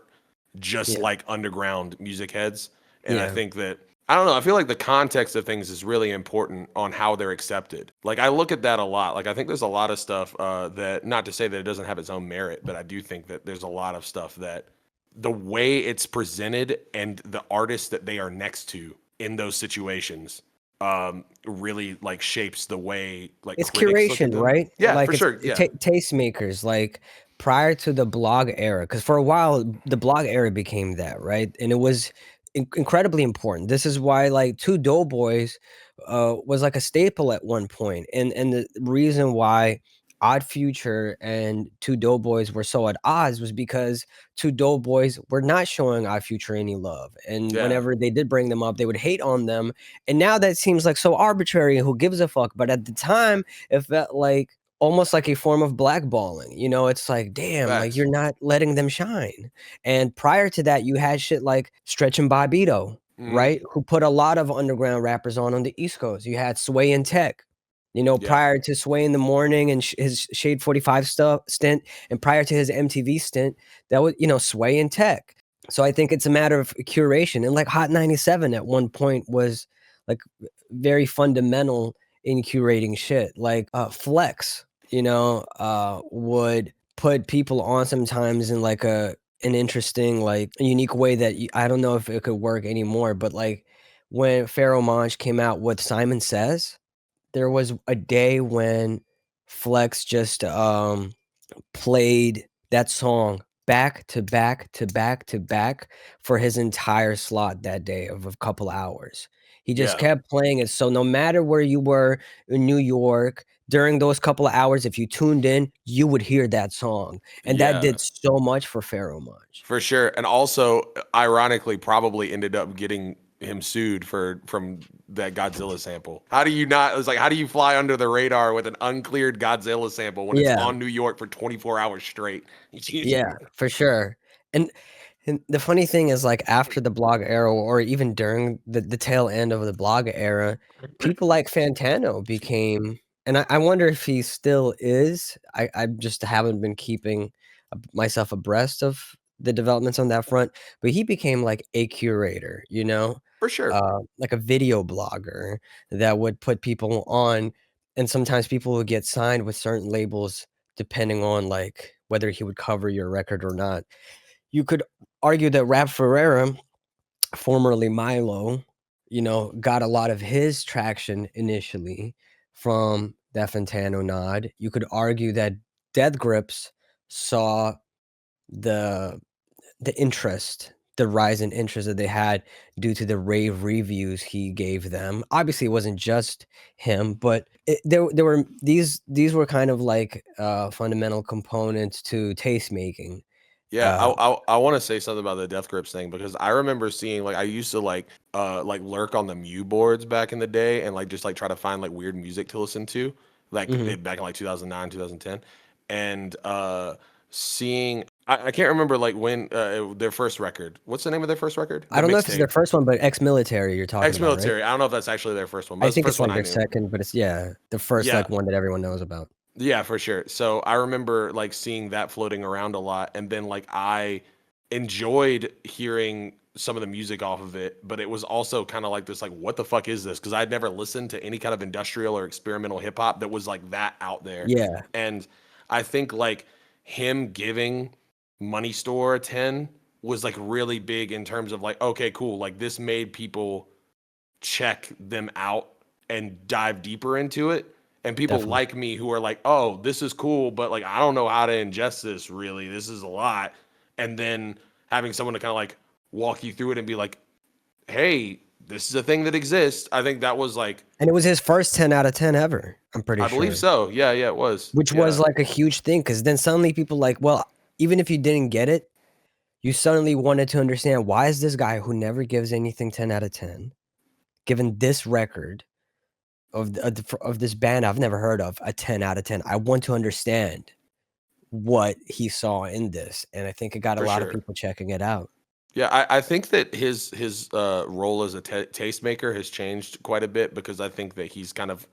just yeah, like underground music heads. And I yeah. think that I don't know. I feel like the context of things is really important on how they're accepted. Like I look at that a lot. Like I think there's a lot of stuff that, not to say that it doesn't have its own merit, but I do think that there's a lot of stuff that the way it's presented and the artists that they are next to in those situations really like shapes the way like It's critics look at curation, them. right? Yeah, Like for it's sure. Yeah. tastemakers. Like prior to the blog era, because for a while the blog era became that, right? And it was incredibly important. This is why like Two Doughboys was like a staple at one point, and the reason why Odd Future and Two Doughboys were so at odds was because Two Doughboys were not showing Odd Future any love, and Yeah. whenever they did bring them up, they would hate on them. And now that seems like so arbitrary. Who gives a fuck? But at the time, it felt like almost like a form of blackballing. You know, it's like, damn, like Facts. you're not letting them shine. And prior to that, you had shit like Stretch and Bobbito, Hmm. right? Who put a lot of underground rappers on the East Coast. You had Sway and Tech. You know, Yeah. prior to Sway in the Morning and his Shade 45 stint, and prior to his MTV stint, that was, you know, Sway and Tech. So I think it's a matter of curation. And like Hot 97 at one point was like very fundamental in curating shit. Like Flex, you know, would put people on sometimes in like an interesting, like a unique way that I don't know if it could work anymore. But like when Pharaoh Monch came out with Simon Says, there was a day when Flex just played that song back to back to back to back for his entire slot that day of a couple hours. He just Yeah. kept playing it. So no matter where you were in New York during those couple of hours, if you tuned in, you would hear that song. And that Yeah. did so much for Pharaoh Monch. For sure. And also, ironically, probably ended up getting him sued from that Godzilla sample. How do you not? It's like, how do you fly under the radar with an uncleared Godzilla sample when it's Yeah. on New York for 24 hours straight? Yeah, for sure. And the funny thing is, like, after the blog era, or even during the tail end of the blog era, people like Fantano became, and I wonder if he still is. I just haven't been keeping myself abreast of the developments on that front, but he became like a curator, you know, For sure. like a video blogger that would put people on, and sometimes people would get signed with certain labels depending on like whether he would cover your record or not. You could argue that Rap Ferreira, formerly Milo, you know, got a lot of his traction initially from that Fantano nod. You could argue that Death Grips saw the interest, the rise in interest that they had due to the rave reviews he gave them. Obviously, it wasn't just him, but there were these were kind of like fundamental components to taste making. Yeah, I want to say something about the Death Grips thing because I remember seeing like I used to like lurk on the Mew boards back in the day and like just like try to find like weird music to listen to like Mhm. back in like 2009 2010 and seeing I can't remember like when their first record. What's the name of their first record? I The don't know if it's their mixtape. first one, but ex-military you're talking about, right? Ex-military. I don't know if that's actually their first one, but I it's the think it's first one like I their knew. second, but it's the first Yeah. like one that everyone knows about. Yeah, for sure. So I remember like seeing that floating around a lot, and then like I enjoyed hearing some of the music off of it, but it was also kind of like this, like, what the fuck is this? Because I'd never listened to any kind of industrial or experimental hip hop that was like that out there. Yeah. And I think like him giving Money Store a 10 was like really big in terms of like, okay, cool. Like this made people check them out and dive deeper into it. And people Definitely. like me who are like, oh, this is cool, but like I don't know how to ingest this really. This is a lot. And then having someone to kind of like walk you through it and be like, hey, this is a thing that exists. I think that was like, And it was his first 10 out of 10 ever, I'm pretty I sure. believe so. Yeah, it was. Which Yeah. was like a huge thing, because then suddenly people like, well, even if you didn't get it, you suddenly wanted to understand, why is this guy who never gives anything 10 out of 10, given this record of this band I've never heard of, a 10 out of 10? I want to understand what he saw in this, and I think it got a For lot of sure. people checking it out. Yeah, I think that his role as a tastemaker has changed quite a bit, because I think that he's kind of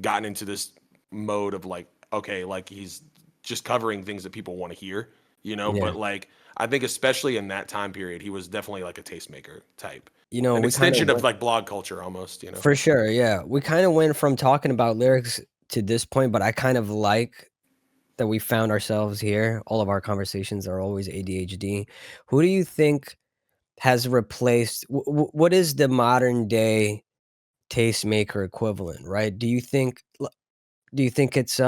gotten into this mode of like, okay, like he's just covering things that people want to hear, you know. Yeah. But like, I think especially in that time period, he was definitely like a tastemaker type, You know, an we kind extension of of like blog culture almost, you know. for sure, yeah. We kind of went from talking about lyrics to this point, but I kind of like that we found ourselves here. All of our conversations are always ADHD. Who do you think has replaced what is the modern day tastemaker equivalent, right? Do you think it's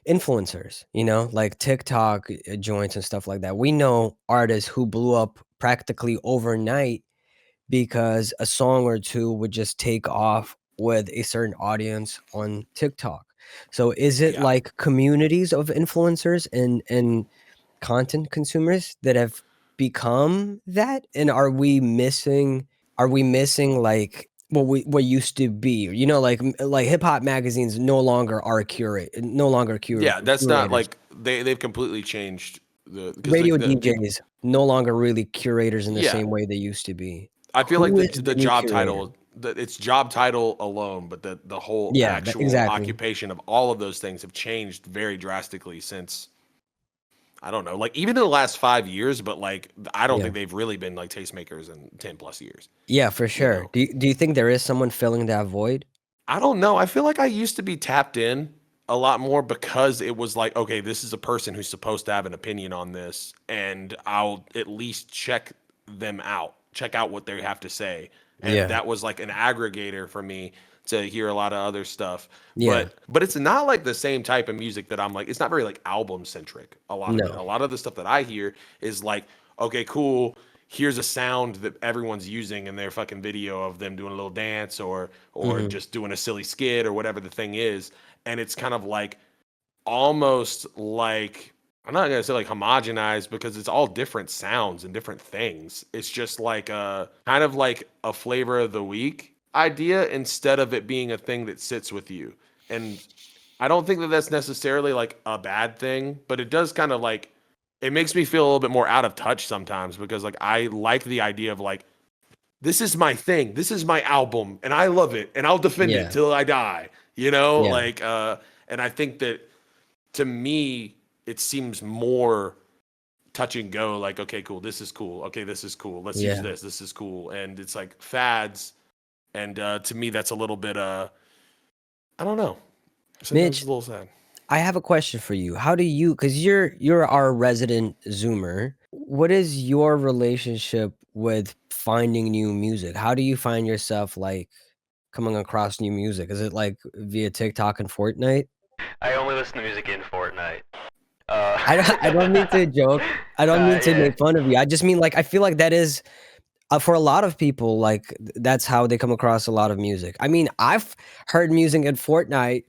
influencers, you know, like TikTok joints and stuff like that? We know artists who blew up practically overnight because a song or two would just take off with a certain audience on TikTok. So is it Yeah. like communities of influencers and content consumers that have become that? And are we missing like what used to be? You know, like hip hop magazines no longer Yeah, that's not curators. like they've completely changed because Radio the people. DJs no longer really curators in the Yeah, same way they used to be. I feel like Who is the the new job curator? title, it's job title alone, but the whole Yeah, actual exactly. occupation of all of those things have changed very drastically since, I don't know, like even in the last 5 years, but like I don't Yeah. think they've really been like tastemakers in 10+ years. Yeah, for You sure. know, Do you think there is someone filling that void? I don't know. I feel like I used to be tapped in a lot more because it was like, okay, this is a person who's supposed to have an opinion on this, and I'll at least check them out, check out what they have to say. And Yeah. that was like an aggregator for me to hear a lot of other stuff. Yeah. But it's not like the same type of music that I'm like, it's not very like album centric, a lot of it. No. A lot of the stuff that I hear is like, okay, cool, here's a sound that everyone's using in their fucking video of them doing a little dance or Mhm. just doing a silly skit or whatever the thing is. And it's kind of like almost like, I'm not gonna say like homogenized, because it's all different sounds and different things. It's just like a kind of like a flavor of the week idea instead of it being a thing that sits with you. And I don't think that that's necessarily like a bad thing, but it does kind of like, it makes me feel a little bit more out of touch sometimes, because like I like the idea of like, this is my thing, this is my album, and I love it, and I'll defend Yeah. it till I die. You know, Yeah. like and I think that to me it seems more touch and go, like, okay, cool, this is cool, okay, this is cool, let's use Yeah. this is cool, and it's like fads. And to me that's a little bit I don't know, sometimes Mitch, it's a little sad. I have a question for you. How do you, because you're our resident Zoomer, what is your relationship with finding new music? How do you find yourself like coming across new music? Is it like via TikTok and Fortnite? I only listen to music in Fortnite. I don't mean to joke. I don't mean to Yeah. make fun of you. I just mean like I feel like that is for a lot of people, like that's how they come across a lot of music. I mean, I've heard music in Fortnite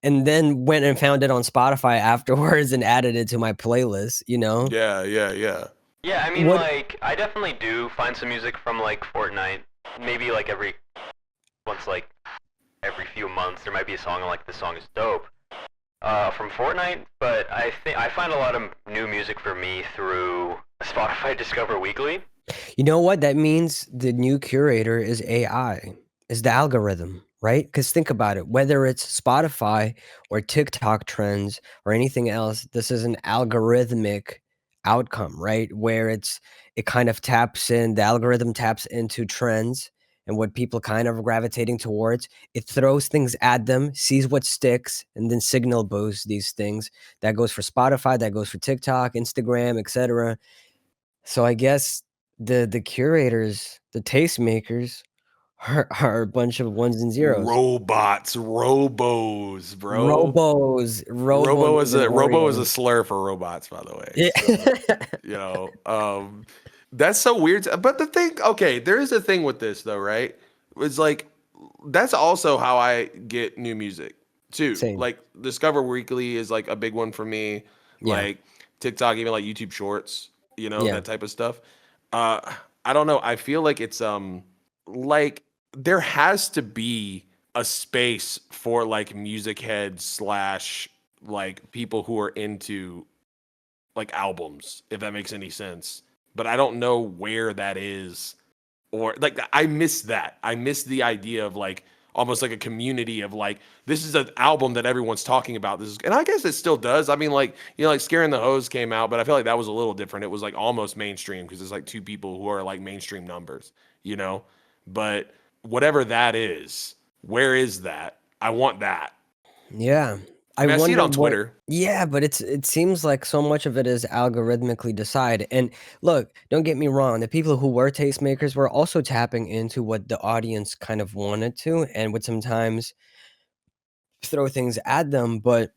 and then went and found it on Spotify afterwards and added it to my playlist, you know? Yeah. Yeah, I mean, What like, I definitely do find some music from, like, Fortnite. Maybe, like, like, every few months, there might be a song I'm like, this song is dope. From Fortnite, but I think I find a lot of new music for me through Spotify Discover Weekly. You know what? That means the new curator is AI, is the algorithm, right? Because think about it, whether it's Spotify or TikTok trends or anything else, this is an algorithmic outcome, right? Where it kind of the algorithm taps into trends and what people kind of are gravitating towards. It throws things at them, sees what sticks, and then signal boosts these things. That goes for Spotify, that goes for TikTok, Instagram, etc. So I guess the curators, the tastemakers are a bunch of ones and zeros. Robots, robos, bro. Robo is a Robo-Nintendoreans. slur for robots, by the way. Yeah. So, you know, that's so weird. But the thing, okay, there is a thing with this though, right? It's like that's also how I get new music too. Same. Like Discover Weekly is like a big one for me. Yeah. Like TikTok, even like YouTube Shorts, Yeah. that type of stuff. I don't know. I feel like it's like there has to be a space for like music heads slash like people who are into like albums, if that makes any sense. But I don't know where that is, or like I miss that. I miss the idea of like almost like a community of like this is an album that everyone's talking about. This is, and I guess it still does. I mean, like like Scaring the Hose came out, but I feel like that was a little different. It was like almost mainstream because it's like two people who are like mainstream numbers, But whatever that is, where is that? I want that. Yeah. I mean, I see it wonder on what Twitter. Yeah, but it seems like so much of it is algorithmically decided. And look, don't get me wrong, the people who were tastemakers were also tapping into what the audience kind of wanted to and would sometimes throw things at them, but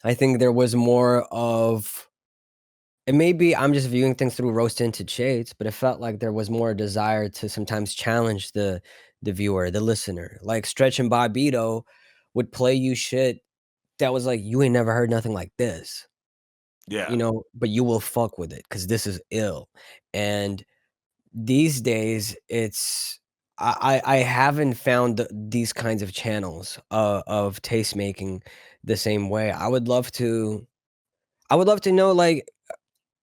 I think there was more of, and maybe I'm just viewing things through rose-tinted shades, but it felt like there was more desire to sometimes challenge the viewer, the listener. Like Stretch and Bobbito would play you shit that was like, "You ain't never heard nothing like this," Yeah. but you will fuck with it because this is ill. And these days, I haven't found these kinds of channels, of taste making the same way. I would love to know, like,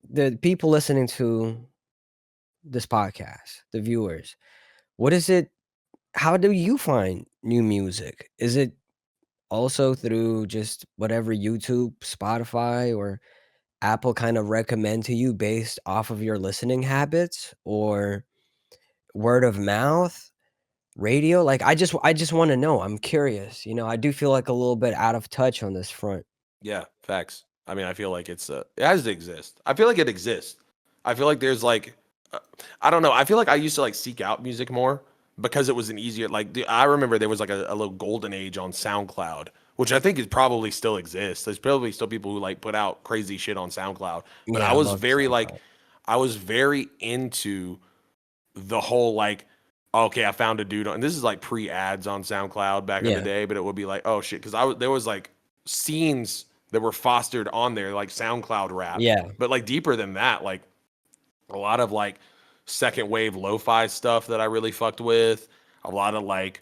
the people listening to this podcast, the viewers, what is it how do you find new music? Is it also through just whatever YouTube, Spotify, or Apple kind of recommend to you based off of your listening habits, or word of mouth, radio? Like, I just wanna know, I'm curious, I do feel like a little bit out of touch on this front. Yeah, facts. I mean, I feel like it has to exist. I feel like it exists. I feel like there's like, uh, I don't know. I feel like I used to like seek out music more because it was an easier, like, I remember there was like a little golden age on SoundCloud, which I think it probably still exists. There's probably still people who like put out crazy shit on SoundCloud. But Yeah, I love SoundCloud. I was very into the whole like, okay, I found a dude on, and this is like pre-ads on SoundCloud back in the Yeah, day, but it would be like, oh shit, because there was like scenes that were fostered on there, like SoundCloud rap, yeah. but like deeper than that, like a lot of like second wave lo-fi stuff that I really fucked with, a lot of like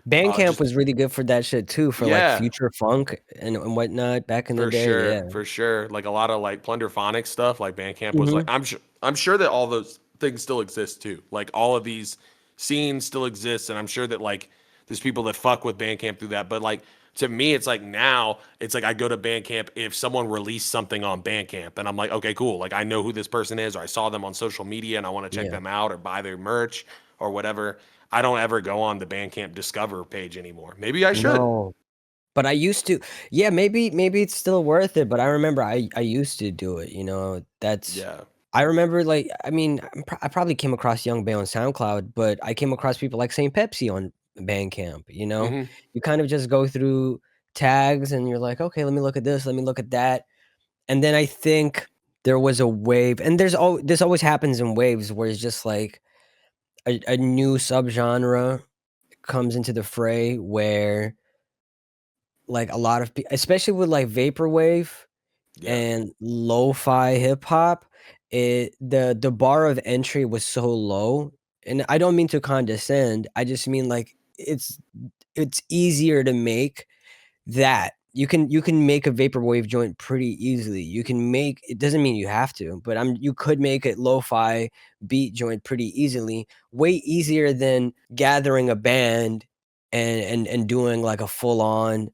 Bandcamp just was really good for that shit too, for, like, yeah, future funk and whatnot back in the day, yeah. for sure, like a lot of like Plunderphonic stuff, like Bandcamp was like, Mhm. I'm sure that all those things still exist too. Like all of these scenes still exist, and I'm sure that like there's people that fuck with Bandcamp through that. But like to me, it's like now it's like I go to Bandcamp if someone released something on Bandcamp, and I'm like, okay, cool. Like I know who this person is, or I saw them on social media, and I want to check Yeah. them out or buy their merch or whatever. I don't ever go on the Bandcamp Discover page anymore. Maybe I should. No. But I used to. Yeah, maybe it's still worth it, but I remember I used to do it, that's Yeah, I remember, like, I mean, I probably came across Young Bay on SoundCloud, but I came across people like Saint Pepsi on Bandcamp, you know? hmm You kind of just go through tags and you're like, "Okay, let me look at this, let me look at that." And then I think there was a wave, and this always happens in waves where it's just like a new subgenre comes into the fray where, like, a lot of especially with, like, vaporwave yeah, and lo-fi hip hop, the bar of entry was so low, and I don't mean to condescend, I just mean, like, it's easier to make that. You can make a vaporwave joint pretty easily. You can make it doesn't mean you have to, but you could make a lo-fi beat joint pretty easily, way easier than gathering a band and doing, like, a full-on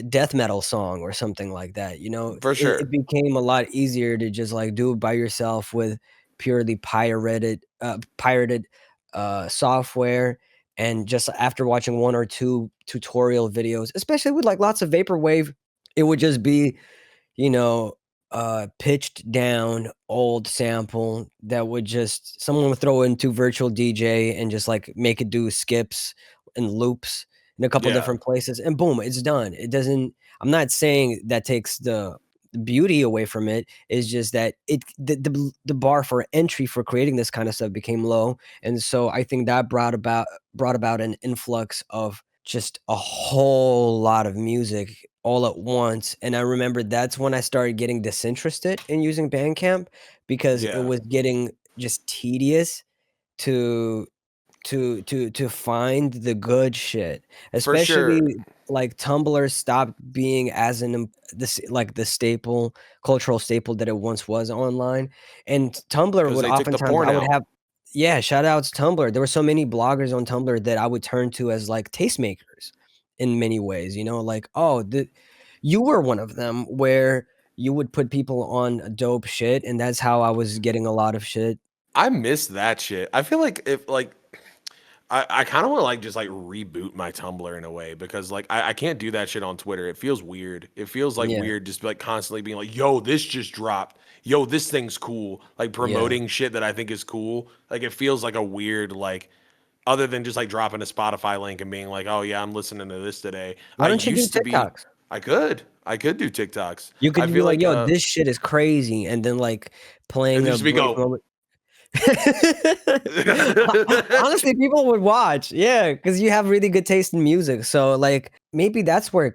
death metal song or something like that, for It sure. became a lot easier to just, like, do it by yourself with purely pirated software, and just after watching 1 or 2 tutorial videos, especially with, like, lots of vaporwave, it would just be, you know, pitched down old sample that would just someone would throw into virtual DJ and just, like, make it do skips and loops in a couple Yeah, different places, and boom, it's done. It doesn't I'm not saying that takes the beauty away from it, it's just that the bar for entry for creating this kind of stuff became low, and so I think that brought about an influx of just a whole lot of music all at once. And I remember that's when I started getting disinterested in using Bandcamp because it Yeah. was getting just tedious to to find the good shit, For sure. especially like Tumblr stopped being as like the staple cultural staple that it once was online, and Tumblr Because would they took the oftentimes porn I would out. have shout outs Tumblr. There were so many bloggers on Tumblr that I would turn to as like tastemakers in many ways, you know, like, oh, you were one of them where you would put people on dope shit, and that's how I was getting a lot of shit. I miss that shit. I feel like if like I kind of want to like just like reboot my Tumblr in a way because like I can't do that shit on Twitter. It feels weird. It feels like Yeah, weird just like constantly being like, yo, this just dropped. Yo, this thing's cool. Like yeah. promoting shit that I think is cool. Like it feels like a weird like other than just like dropping a Spotify link and being like, oh yeah, I'm listening to this today. Why I don't you do used to be TikToks? I could do TikToks. You I could be feel like, like "Yo, this shit is crazy," and then, like, and playing a just be brief go. moment. Honestly, people would watch, yeah, because you have really good taste in music, so, like, maybe that's where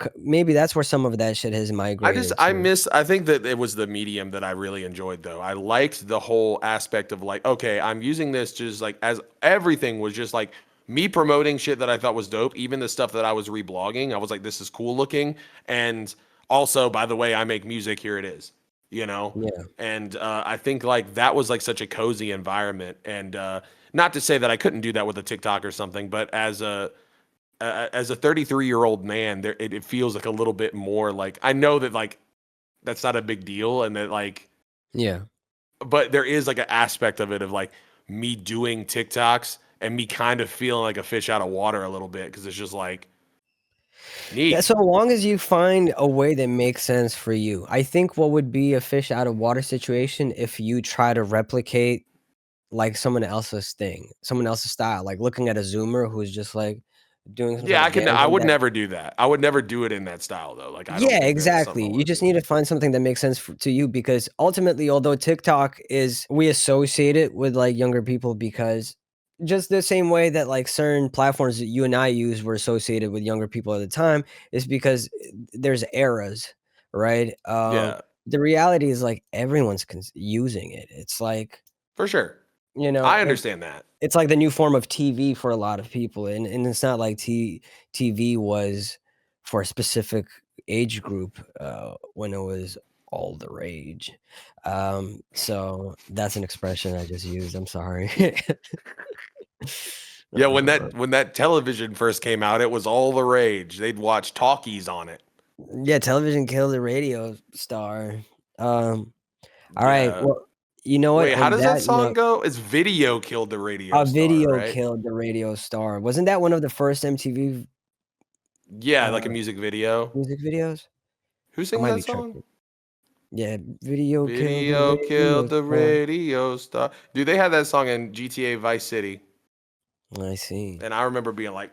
some of that shit has migrated to. I think that it was the medium that I really enjoyed though. I liked the whole aspect of like, okay, I'm using this just like as everything was just like me promoting shit that I thought was dope, even the stuff that I was reblogging. I was like, this is cool looking. And also, by the way, I make music, here it is, you know? Yeah. And I think like that was like such a cozy environment. And not to say that I couldn't do that with a TikTok or something, but as a 33-year-old man, it feels like a little bit more like I know that like that's not a big deal and that like Yeah. but there is like an aspect of it of like me doing TikToks and me kind of feeling like a fish out of water a little bit because it's just like Yeah, neat. so long as you find a way that makes sense for you. I think what would be a fish out of water situation if you try to replicate, like, someone else's thing, someone else's style, like looking at a Zoomer who's just, like, doing some sort Yeah, of dance I and would that. never do that. I would never do it in that style though. Like I don't Yeah, think that is something exactly. I You want to just do. need to find something that makes sense to you because ultimately, although TikTok is we associate it with like younger people because just the same way that like certain platforms that you and I use were associated with younger people at the time is because there's eras, right? Yeah, The reality is like everyone's using it. It's like, for sure. you know, I understand that. it's like the new form of TV for a lot of people, and it's not like TV was for a specific age group, when it was all the rage. So that's an expression I just used, I'm sorry. Yeah, But when that television first came out, it was all the rage. They'd watch talkies on it. yeah, television killed the radio star. Alright, Yeah. well, you know what? Wait, how On does that that song note, go? It's video killed the radio a star, video right? killed the radio star. Wasn't that one of the first MTV, Yeah, like a uh, music video. music videos? Who I sings might that be song? tripping. Yeah, video killed the Video radio killed the star. radio star. Dude, they had that song in GTA Vice City. I see. And I remember being like,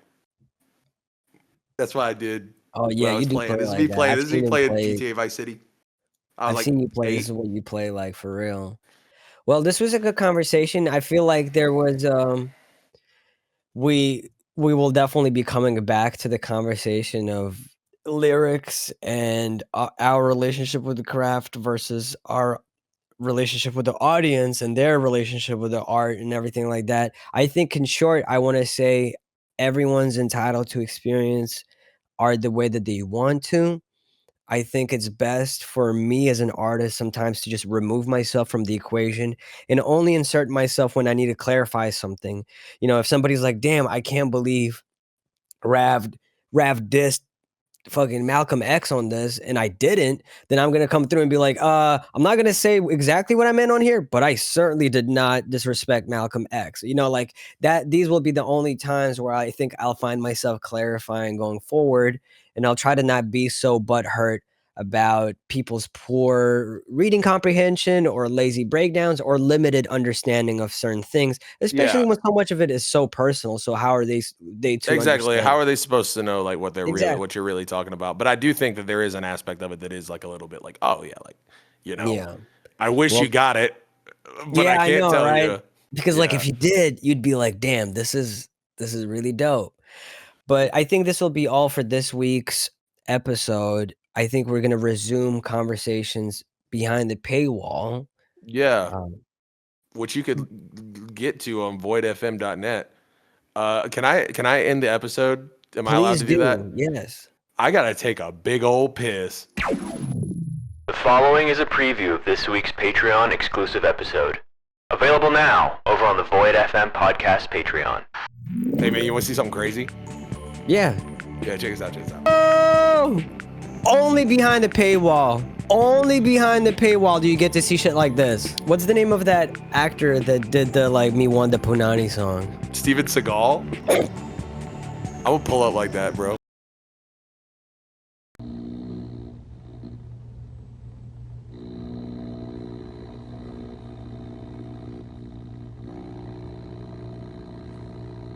that's what I did Oh, when yeah, I you was do playing. play like that. This is me playing GTA Vice City. I was I've like seen you play, this is 8. what you play like for real. Well, this was a good conversation. I feel like there was, we we will definitely be coming back to the conversation of lyrics and, our relationship with the craft versus our relationship with the audience and their relationship with the art and everything like that. I think in short, I wanna say everyone's entitled to experience art the way that they want to. I think it's best for me as an artist sometimes to just remove myself from the equation and only insert myself when I need to clarify something. You know, if somebody's like, "Damn, I can't believe Rav Rav dissed fucking Malcolm X on this and I didn't," then I'm gonna come through and be like, I'm not gonna say exactly what I meant on here, but I certainly did not disrespect Malcolm X." You know, like that these will be the only times where I think I'll find myself clarifying going forward, and I'll try to not be so butthurt about people's poor reading comprehension or lazy breakdowns or limited understanding of certain things, especially Yeah, when so much of it is so personal. So how are they to exactly. understand? How are they supposed to know like Exactly. what you're really talking about? But I do think that there is an aspect of it that is like a little bit like, oh yeah, like, you know, Yeah. I wish you Well, got it, but I yeah, I can't know, tell right? you. Because, like, Yeah. if you did, you'd be like, "Damn, this is really dope." But I think this will be all for this week's episode. I think we're gonna resume conversations behind the paywall. Yeah, Um, which you could get to on voidfm.net. Can I end the episode? Am I allowed please to do that? Yes. I gotta take a big old piss. The following is a preview of this week's Patreon exclusive episode. Available now over on the Void FM podcast Patreon. Hey man, you want to see something crazy? Yeah. Yeah, check this out. Check this out. Oh! Only behind the paywall. Only behind the paywall do you get to see shit like this. What's the name of that actor that did the Me Wanda Punani song? Steven Seagal. I would pull up like that, bro.